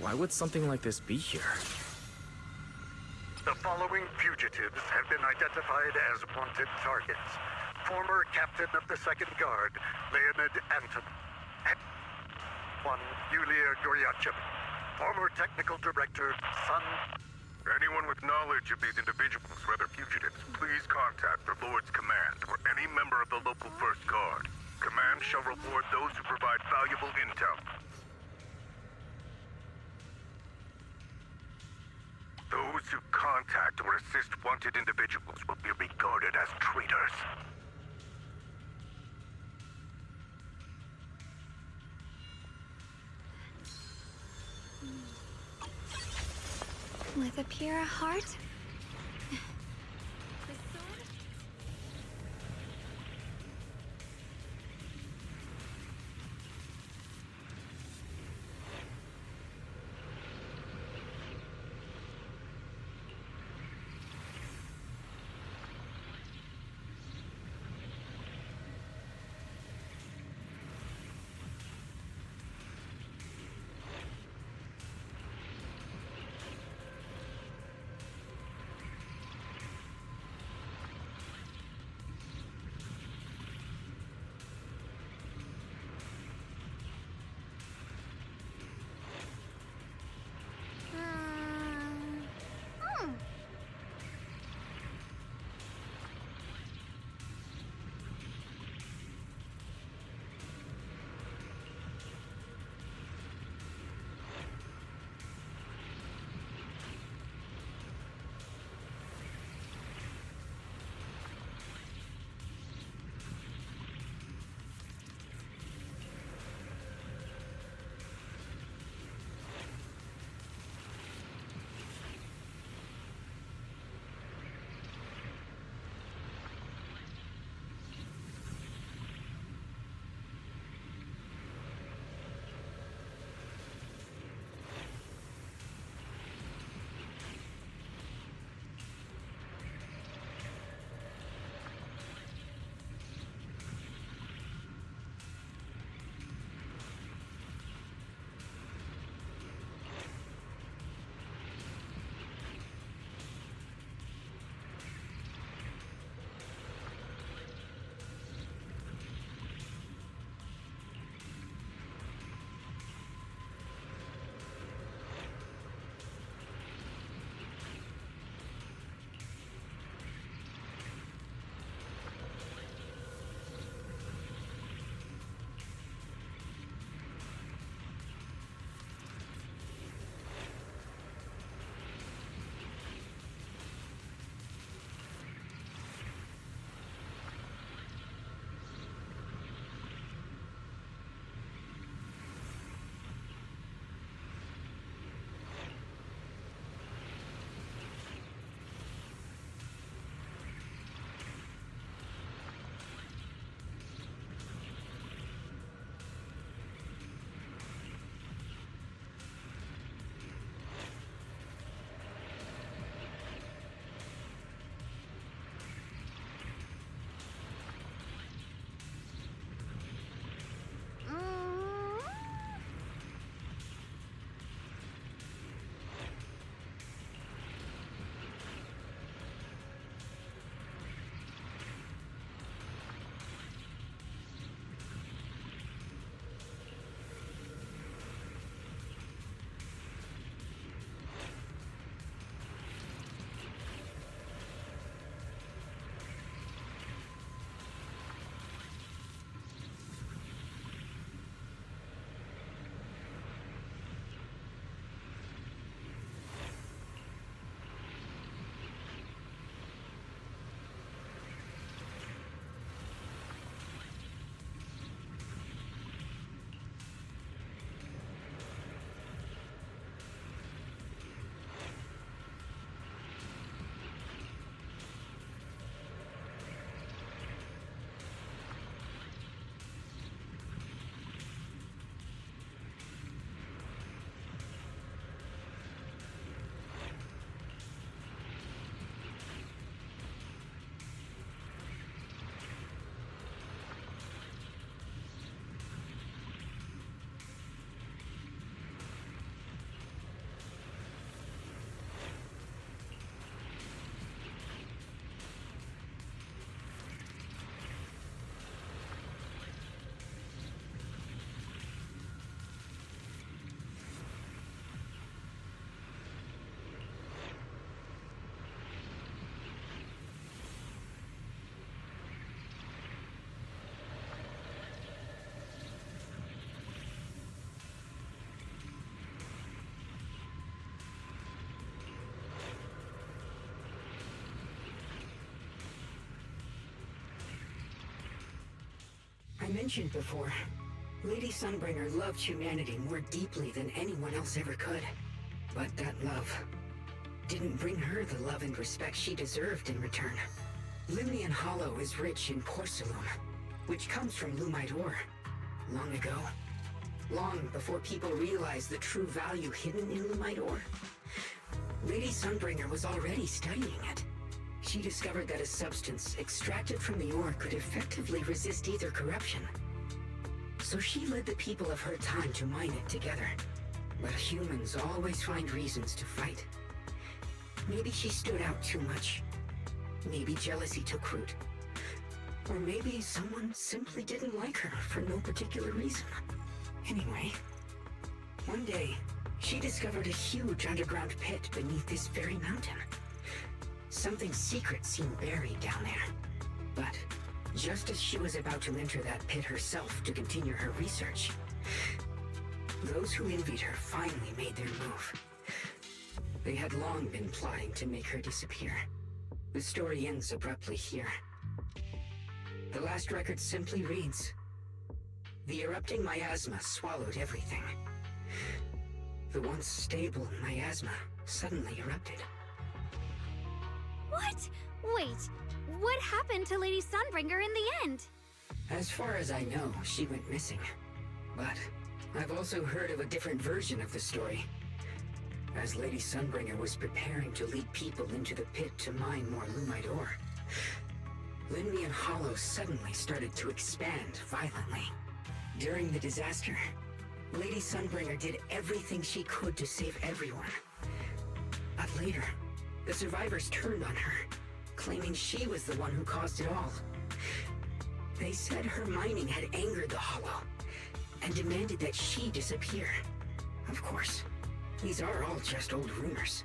Why would something like this be here? The following fugitives have been identified as wanted targets. Former captain of the Second Guard, Leonid Anton. One, Yulia Goryachev. Former technical director, Sun. Anyone with knowledge of these individuals, whether fugitives, please contact the Lord's Command or any member of the local First Guard. Command shall reward those who provide valuable intel. Those who contact or assist wanted individuals will be regarded as traitors. With a pure heart. mentioned before, Lady Sunbringer loved humanity more deeply than anyone else ever could. But that love didn't bring her the love and respect she deserved in return. Limnian Hollow is rich in porcelain, which comes from Lumite ore. Long ago, long before people realized the true value hidden in Lumite ore, Lady Sunbringer was already studying it. She discovered that a substance extracted from the ore could effectively resist either corruption. So she led the people of her time to mine it together. But humans always find reasons to fight. Maybe she stood out too much. Maybe jealousy took root. Or maybe someone simply didn't like her for no particular reason. Anyway, one day, she discovered a huge underground pit beneath this very mountain. Something secret seemed buried down there. But just as she was about to enter that pit herself to continue her research, those who envied her finally made their move. They had long been plotting to make her disappear. The story ends abruptly here. The last record simply reads, "The erupting miasma swallowed everything." The once stable miasma suddenly erupted. What? Wait, what happened to Lady Sunbringer in the end? As far as I know, she went missing. But I've also heard of a different version of the story. As Lady Sunbringer was preparing to lead people into the pit to mine more Lumite ore, Limnian Hollow suddenly started to expand violently. During the disaster, Lady Sunbringer did everything she could to save everyone. But later, the survivors turned on her, claiming she was the one who caused it all. They said her mining had angered the Hollow, and demanded that she disappear. Of course, these are all just old rumors.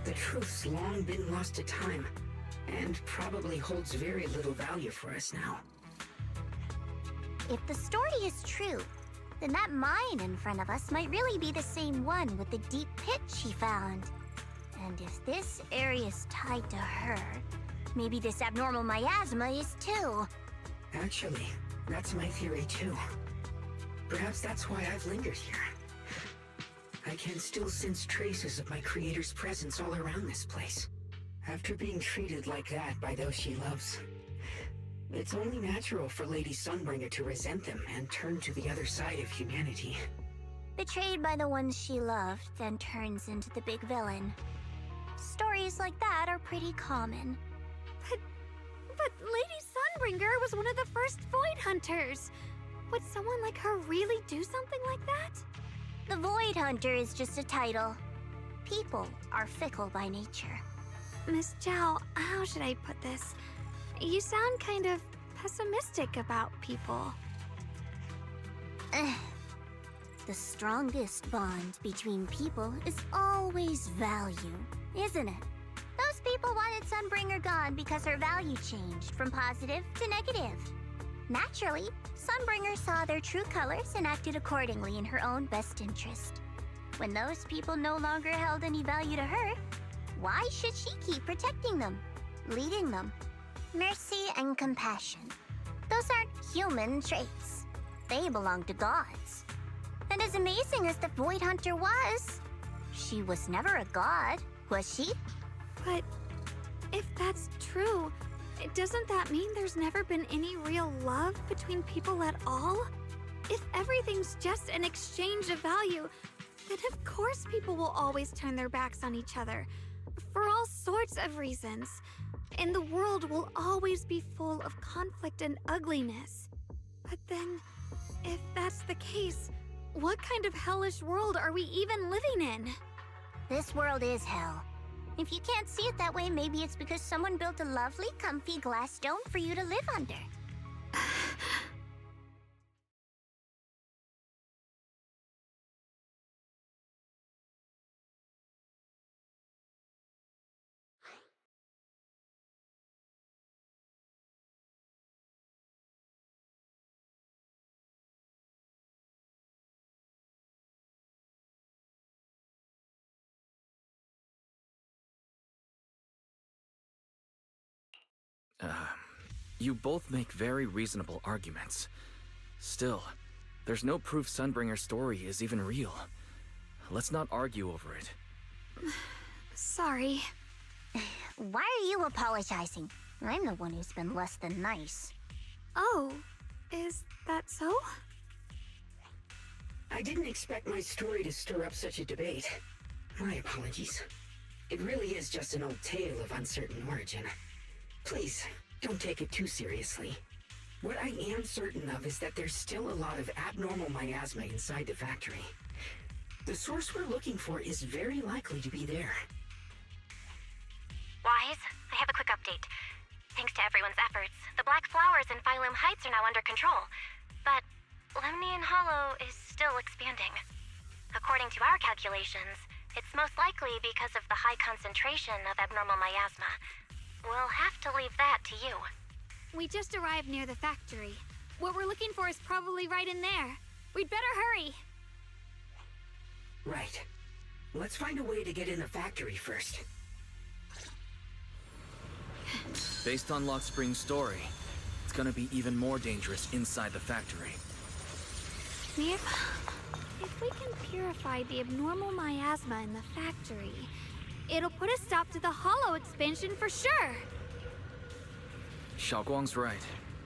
The truth's long been lost to time, and probably holds very little value for us now. If the story is true, then that mine in front of us might really be the same one with the deep pit she found. And if this area is tied to her, maybe this abnormal miasma is too. Actually, that's my theory too. Perhaps that's why I've lingered here. I can still sense traces of my creator's presence all around this place. After being treated like that by those she loves, it's only natural for Lady Sunbringer to resent them and turn to the other side of humanity. Betrayed by the ones she loved, then turns into the big villain. Stories like that are pretty common. But Lady Sunbringer was one of the first Void Hunters. Would someone like her really do something like that? The Void Hunter is just a title. People are fickle by nature. Miss Zhao, how should I put this? You sound kind of pessimistic about people. The strongest bond between people is always value, isn't it? Those people wanted Sunbringer gone because her value changed from positive to negative. Naturally, Sunbringer saw their true colors and acted accordingly in her own best interest. When those people no longer held any value to her, why should she keep protecting them, leading them? Mercy and compassion. Those aren't human traits. They belong to gods. And as amazing as the Void Hunter was, she was never a god, was she? But if that's true, doesn't that mean there's never been any real love between people at all? If everything's just an exchange of value, then of course people will always turn their backs on each other, for all sorts of reasons. And the world will always be full of conflict and ugliness. But then, if that's the case, what kind of hellish world are we even living in? This world is hell. If you can't see it that way, maybe it's because someone built a lovely, comfy glass dome for you to live under. You both make very reasonable arguments. Still, there's no proof Sunbringer's story is even real. Let's not argue over it. Sorry. Why are you apologizing? I'm the one who's been less than nice. Oh, is that so? I didn't expect my story to stir up such a debate. My apologies. It really is just an old tale of uncertain origin. Please, don't take it too seriously. What I am certain of is that there's still a lot of abnormal miasma inside the factory. The source we're looking for is very likely to be there. Wise, I have a quick update. Thanks to everyone's efforts, the Black Flowers in Phylum Heights are now under control. But Lemnian Hollow is still expanding. According to our calculations, it's most likely because of the high concentration of abnormal miasma. We'll have to leave that to you. We just arrived near the factory. What we're looking for is probably right in there. We'd better hurry. Right. Let's find a way to get in the factory first. Based on Lock Spring's story, it's gonna be even more dangerous inside the factory. If we can purify the abnormal miasma in the factory, it'll put a stop to the Hollow expansion for sure. Xiaoguang's right,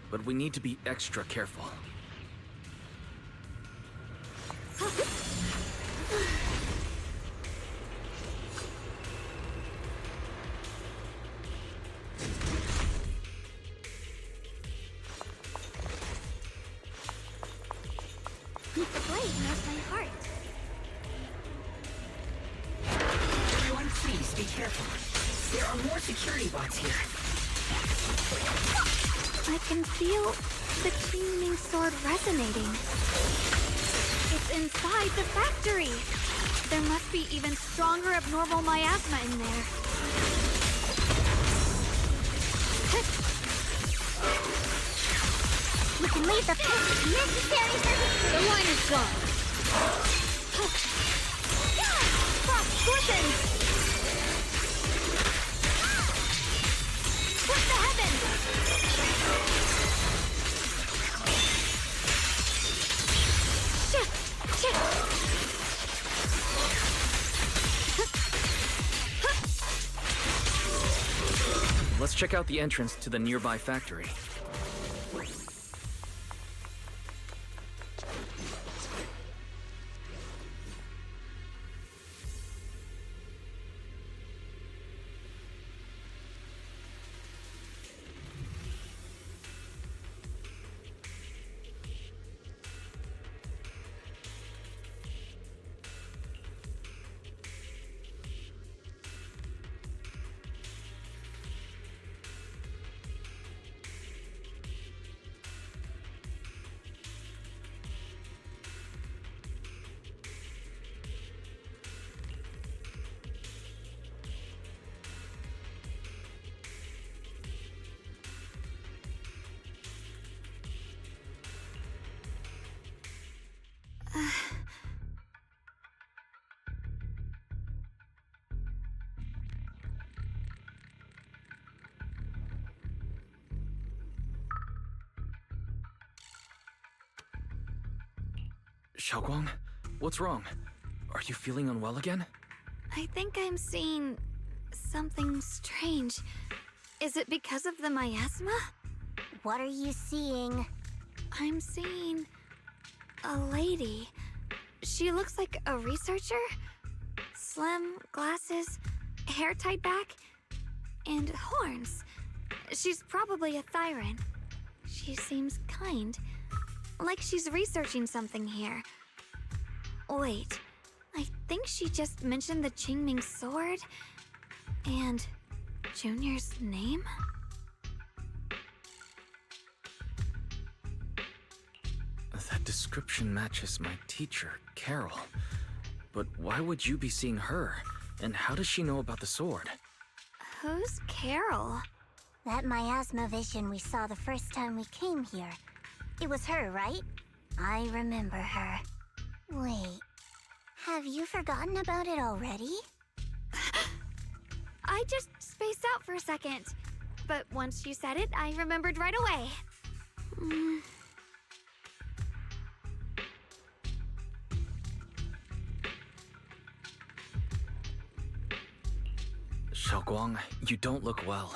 but we need to be extra careful. The blade knows my heart. Everyone, please be careful. There are more security bots here. I can feel the Qingming sword resonating. It's inside the factory. There must be even stronger abnormal miasma in there. We can leave the path necessary for victory. The line is gone. Cross scorpions! Push the heavens! Let's check out the entrance to the nearby factory. Xiaoguang, what's wrong? Are you feeling unwell again? I think I'm seeing something strange. Is it because of the miasma? What are you seeing? I'm seeing a lady. She looks like a researcher. Slim, glasses, hair tied back, and horns. She's probably a Thyran. She seems kind, like she's researching something here. Wait, I think she just mentioned the Qingming sword and Junior's name? That description matches my teacher, Carol. But why would you be seeing her? And how does she know about the sword? Who's Carol? That miasma vision we saw the first time we came here. It was her, right? I remember her. Wait, have you forgotten about it already? I just spaced out for a second. but once you said it, I remembered right away. Xiaoguang, you don't look well.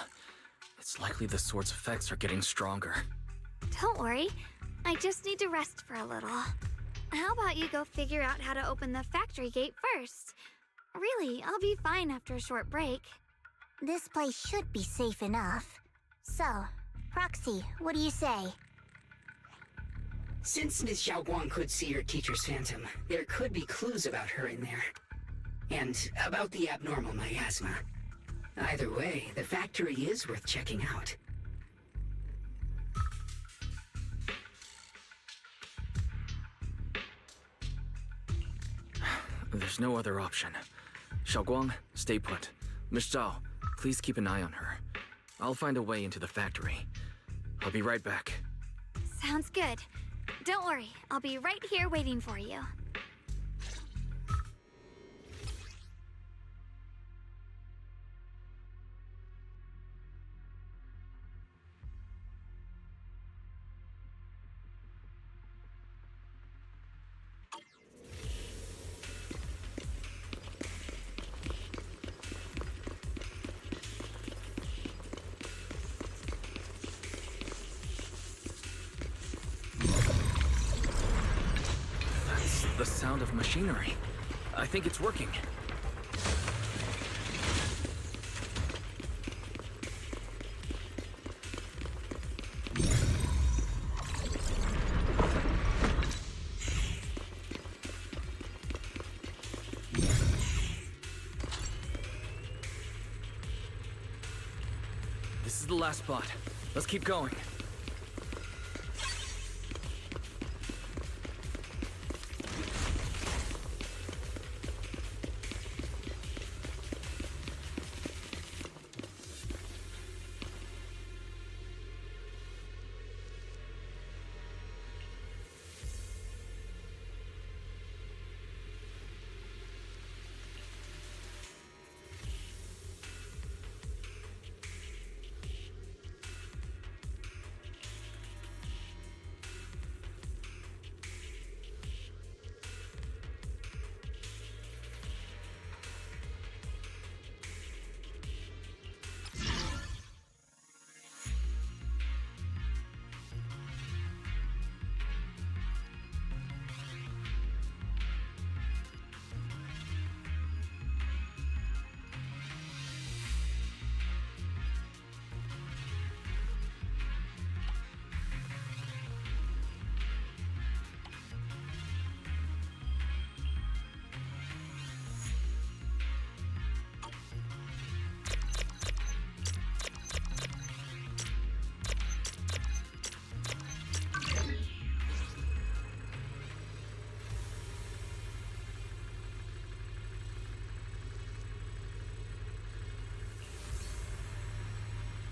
It's likely the sword's effects are getting stronger. Don't worry. I just need to rest for a little. How about you go figure out how to open the factory gate first? Really, I'll be fine after a short break. This place should be safe enough. So, Proxy, what do you say? Since Ms. Xiaoguang could see her teacher's phantom, there could be clues about her in there. And about the abnormal miasma. Either way, the factory is worth checking out. There's no other option. Xiaoguang, stay put. Miss Zhao, please keep an eye on her. I'll find a way into the factory. I'll be right back. Sounds good. Don't worry, I'll be right here waiting for you. That's the sound of machinery. I think it's working. This is the last spot. Let's keep going.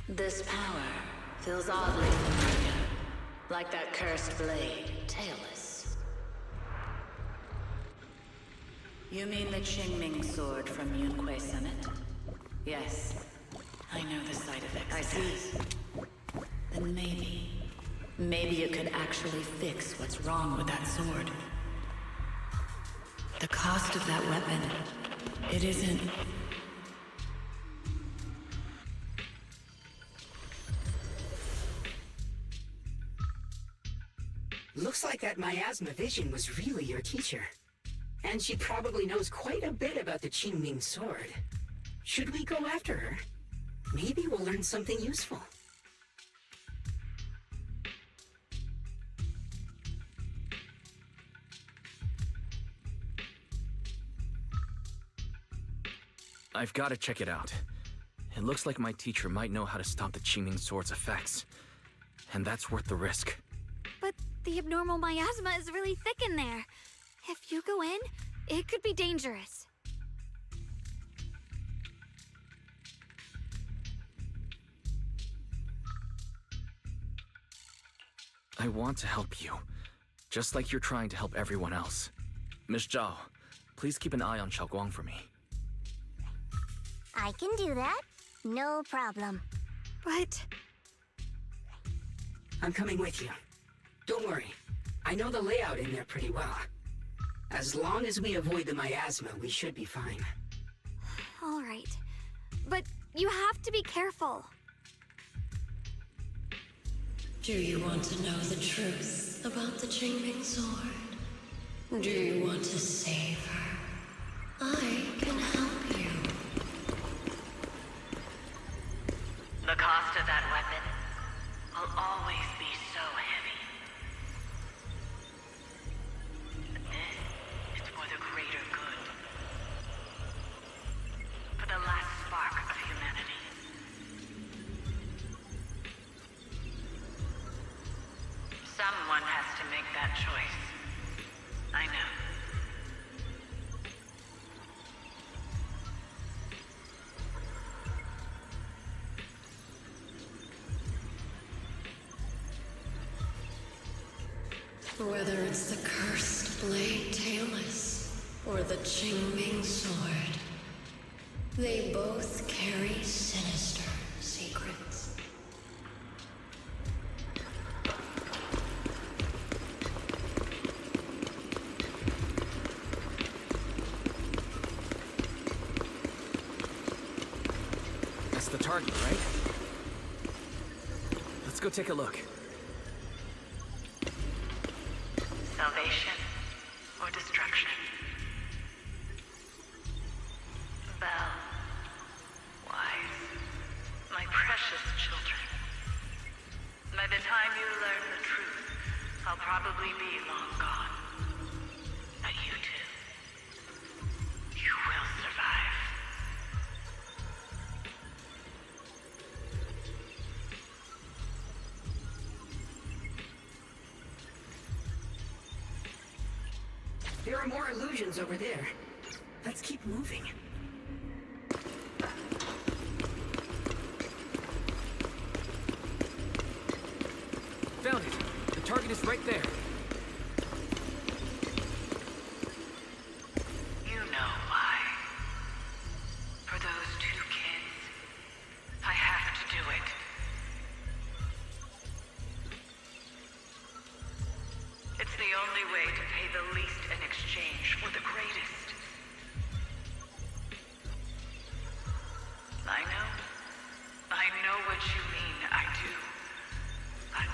This power feels oddly familiar, like that cursed blade, tailless. You mean the Qingming sword from Yunque Summit? Yes, I know the side effects. I see. Then maybe you could actually fix what's wrong with that sword. The cost of that weapon, it isn't... Looks like that miasma vision was really your teacher. And she probably knows quite a bit about the Qingming sword. Should we go after her? Maybe we'll learn something useful. I've got to check it out. It looks like my teacher might know how to stop the Qingming sword's effects. And that's worth the risk. But the abnormal miasma is really thick in there. If you go in, it could be dangerous. I want to help you, just like you're trying to help everyone else. Miss Zhao, please keep an eye on Xiaoguang for me. I can do that. No problem. But... I'm coming with you. Don't worry. I know the layout in there pretty well. As long as we avoid the miasma, we should be fine. All right. But you have to be careful. Do you want to know the truth about the Qingming sword? Do you want to save her? I can help you. The cost of that weapon will always be so heavy. But this is for the greater good. For the last spark of humanity. Someone has to make that choice. I know. Whether it's the cursed blade tailless or the Qingming sword, they both carry sinister secrets. That's the target, right? Let's go take a look. Salvation or destruction? Belle, wise, my precious children. By the time you learn the truth, I'll probably be long gone. But you two, you will survive. There are more illusions over there. Let's keep moving. Found it. The target is right there. You know why. For those two kids, I have to do it. It's the only way to pay the least in exchange for the greatest. I know what you mean, I do. But...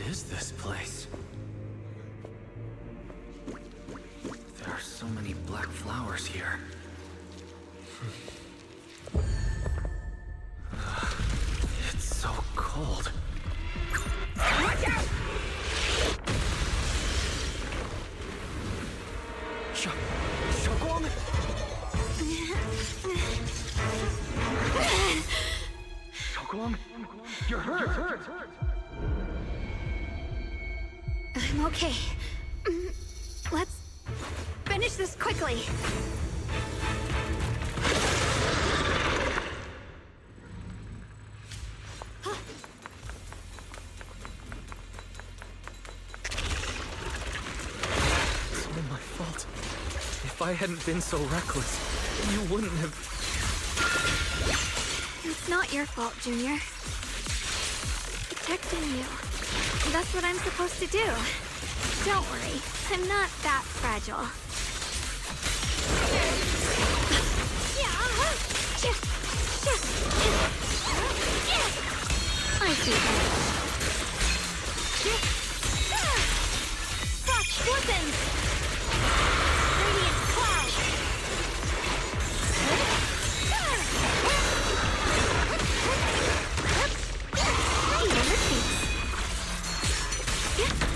is this place? There are so many black flowers here. It's so cold. Watch out! You're hurt. I'm okay. Let's finish this quickly. It's all my fault. If I hadn't been so reckless, you wouldn't have... It's not your fault, Junior. Protecting you. That's what I'm supposed to do. Don't worry, I'm not that fragile. I see that. Frost weapons! Radiant cloud!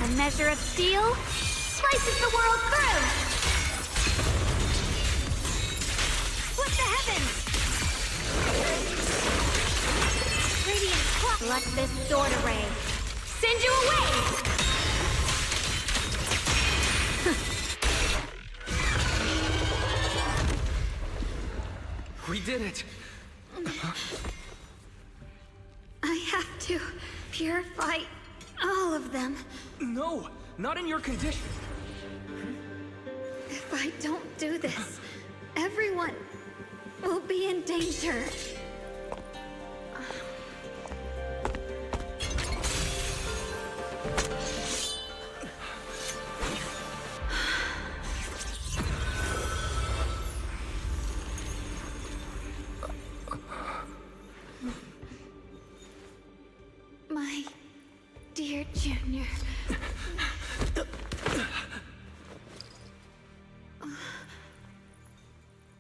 A measure of steel slices the world through! Split the heavens! Radiant clock! Let this sword array send you away! We did it! I have to purify all of them. No! Not in your condition! If I don't do this, everyone will be in danger. My dear Junior.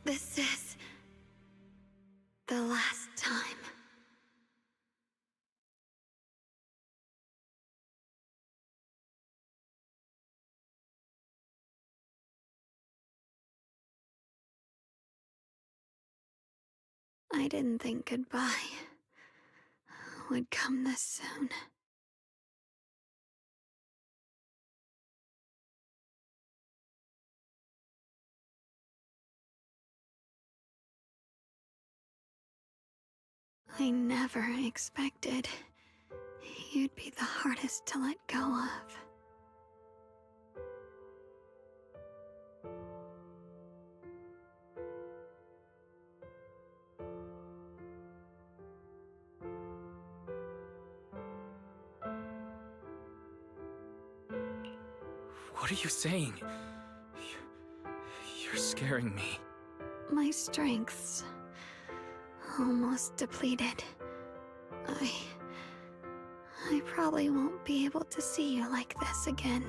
This is the last time. I didn't think goodbye would come this soon. I never expected you'd be the hardest to let go of. What are you saying? You're scaring me. My strength's almost depleted. I probably won't be able to see you like this again.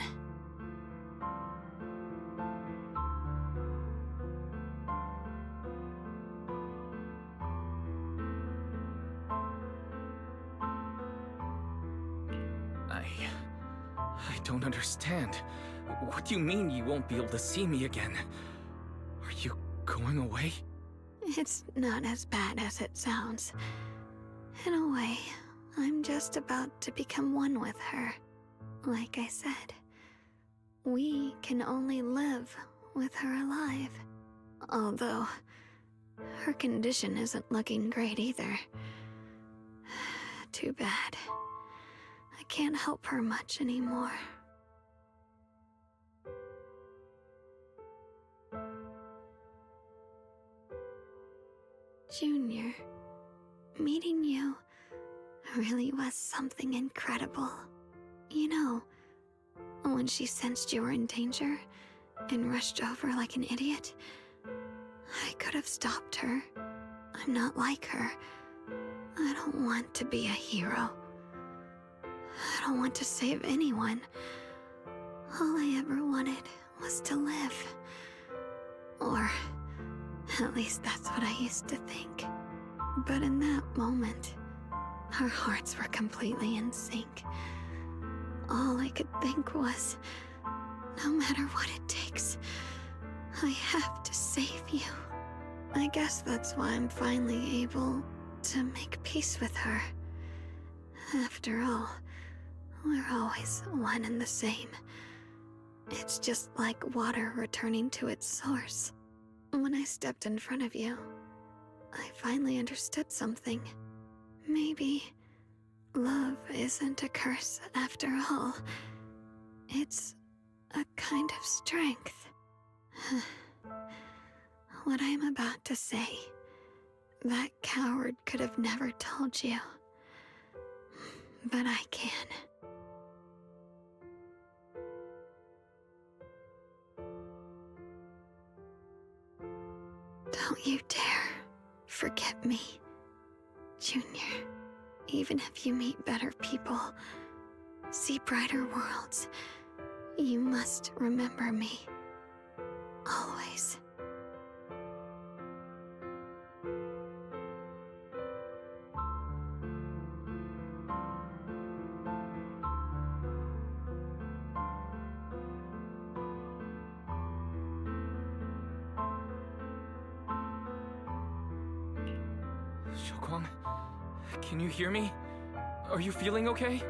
I don't understand. What do you mean you won't be able to see me again? Are you going away? It's not as bad as it sounds. In a way, I'm just about to become one with her. Like I said, we can only live with her alive. Although, her condition isn't looking great either. Too bad. I can't help her much anymore. Junior, meeting you really was something incredible. You know, when she sensed you were in danger and rushed over like an idiot, I could have stopped her. I'm not like her. I don't want to be a hero. I don't want to save anyone. All I ever wanted was to live. Or, at least that's what I used to think. But in that moment, our hearts were completely in sync. All I could think was, no matter what it takes, I have to save you. I guess that's why I'm finally able to make peace with her. After all, we're always one and the same. It's just like water returning to its source. When I stepped in front of you, I finally understood something. Maybe love isn't a curse after all. It's a kind of strength. What I'm about to say, that coward could have never told you. But I can. Don't you dare forget me, Junior. Even if you meet better people, see brighter worlds, you must remember me. Always. Xiaoguang, can you hear me? Are you feeling okay?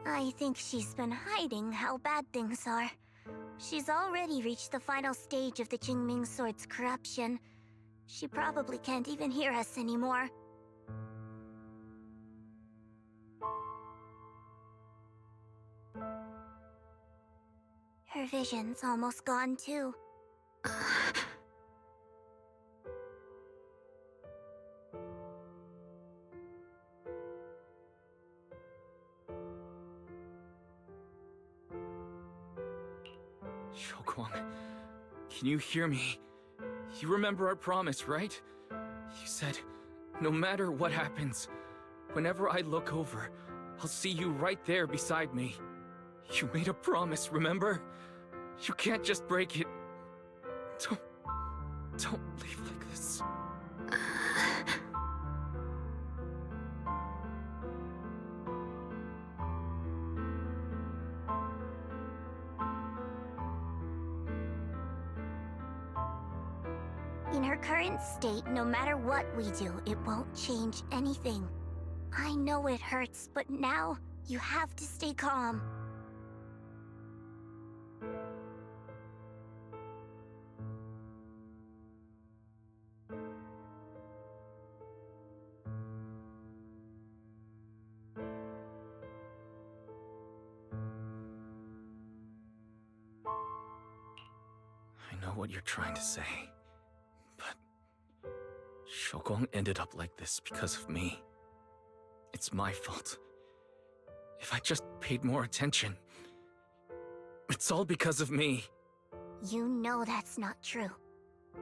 I think she's been hiding how bad things are. She's already reached the final stage of the Qingming Sword's corruption. She probably can't even hear us anymore. Her vision's almost gone too. Xiaoguang, can you hear me? You remember our promise, right? You said, no matter what happens, whenever I look over, I'll see you right there beside me. You made a promise, remember? You can't just break it. Don't leave like this. In her current state, no matter what we do, it won't change anything. I know it hurts, but now you have to stay calm. I know what you're trying to say, but Xiaoguang ended up like this because of me. It's my fault. If I just paid more attention, it's all because of me. You know that's not true.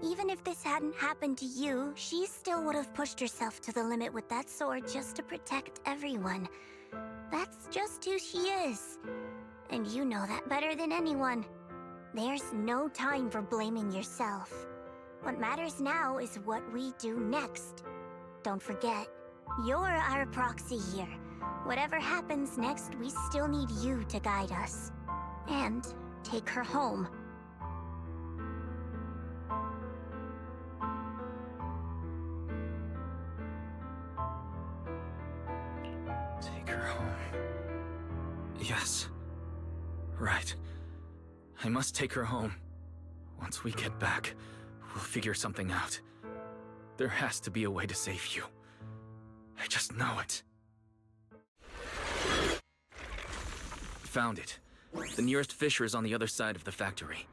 Even if this hadn't happened to you, she still would have pushed herself to the limit with that sword just to protect everyone. That's just who she is. And you know that better than anyone. There's no time for blaming yourself. What matters now is what we do next. Don't forget, you're our proxy here. Whatever happens next, we still need you to guide us. And take her home. Take her home. Yes. Right. I must take her home. Once we get back, we'll figure something out. There has to be a way to save you. I just know it. Found it. The nearest fissure is on the other side of the factory.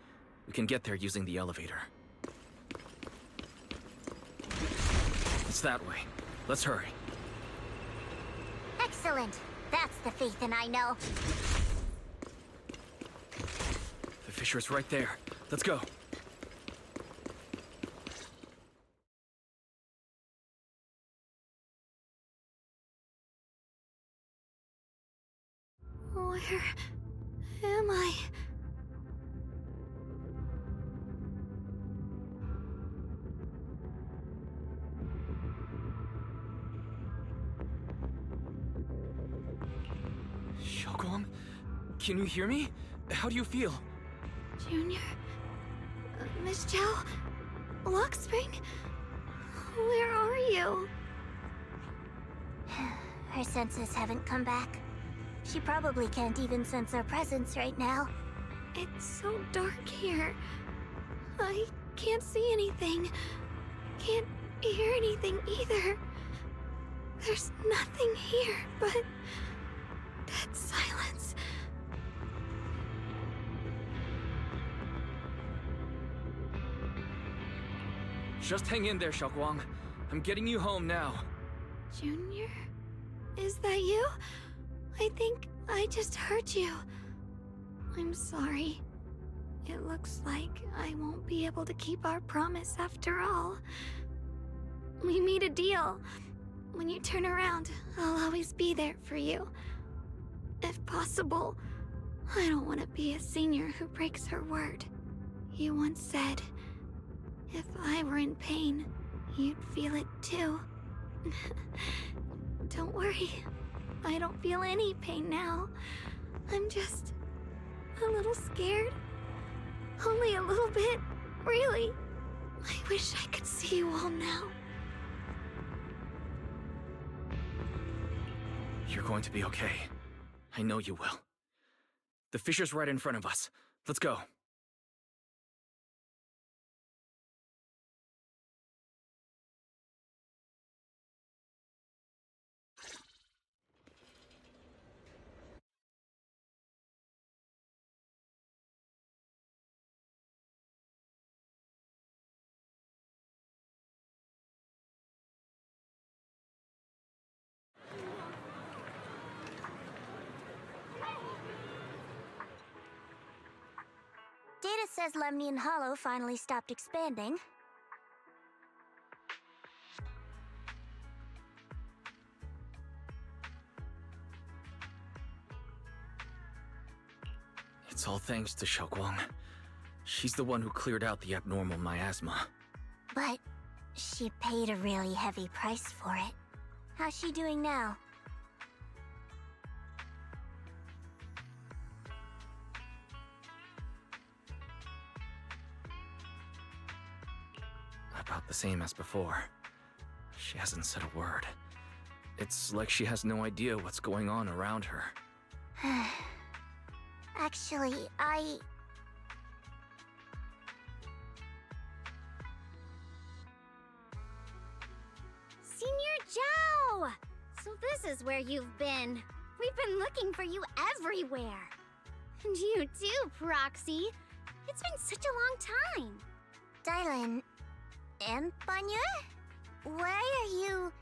We can get there using the elevator. It's that way. Let's hurry. Excellent. That's the faith in I know. The fissure's right there. Let's go. Where am I? Xiaoguang? Can you hear me? How do you feel? Junior? Miss Chow? Luxspring? Where are you? Her senses haven't come back. She probably can't even sense our presence right now. It's so dark here. I can't see anything. Can't hear anything either. There's nothing here but dead silence. Just hang in there, Xiaoguang. I'm getting you home now. Junior? Is that you? I think I just heard you. I'm sorry. It looks like I won't be able to keep our promise after all. We made a deal. When you turn around, I'll always be there for you. If possible, I don't want to be a senior who breaks her word. You once said, if I were in pain, you'd feel it too. Don't worry. I don't feel any pain now. I'm just a little scared. Only a little bit, really. I wish I could see you all now. You're going to be okay. I know you will. The fissure's right in front of us. Let's go. Data says Lemnian Hollow finally stopped expanding. It's all thanks to Xiaoguang. She's the one who cleared out the abnormal miasma. But she paid a really heavy price for it. How's she doing now? About the same as before. She hasn't said a word. It's like she has no idea what's going on around her. Actually, Senior Zhao! So this is where you've been. We've been looking for you everywhere. And you too, Proxy. It's been such a long time. Dylan... Empanya? Why are you...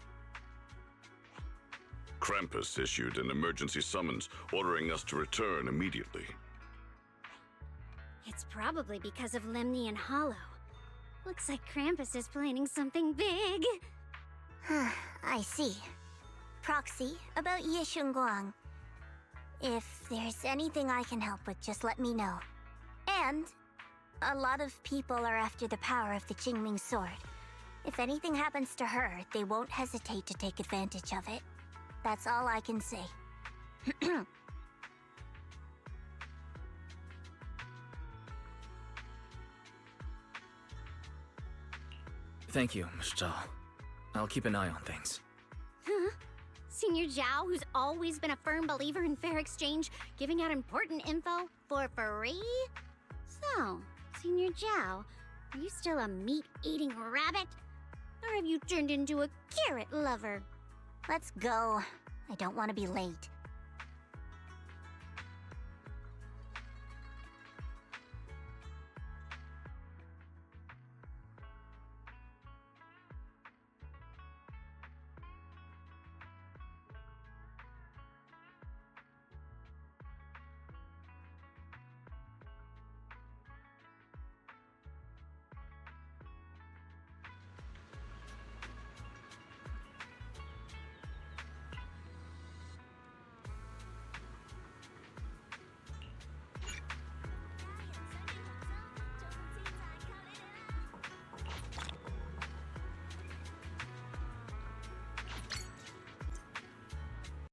Krampus issued an emergency summons ordering us to return immediately. It's probably because of Lemnian Hollow. Looks like Krampus is planning something big. I see. Proxy, about Yishunguang. If there's anything I can help with, just let me know. And a lot of people are after the power of the Qingming sword. If anything happens to her, they won't hesitate to take advantage of it. That's all I can say. Thank you, Miss Zhao. I'll keep an eye on things. Huh? Senior Zhao, who's always been a firm believer in fair exchange, giving out important info for free? So, Senior Zhao, are you still a meat-eating rabbit? Or have you turned into a carrot lover? Let's go. I don't want to be late.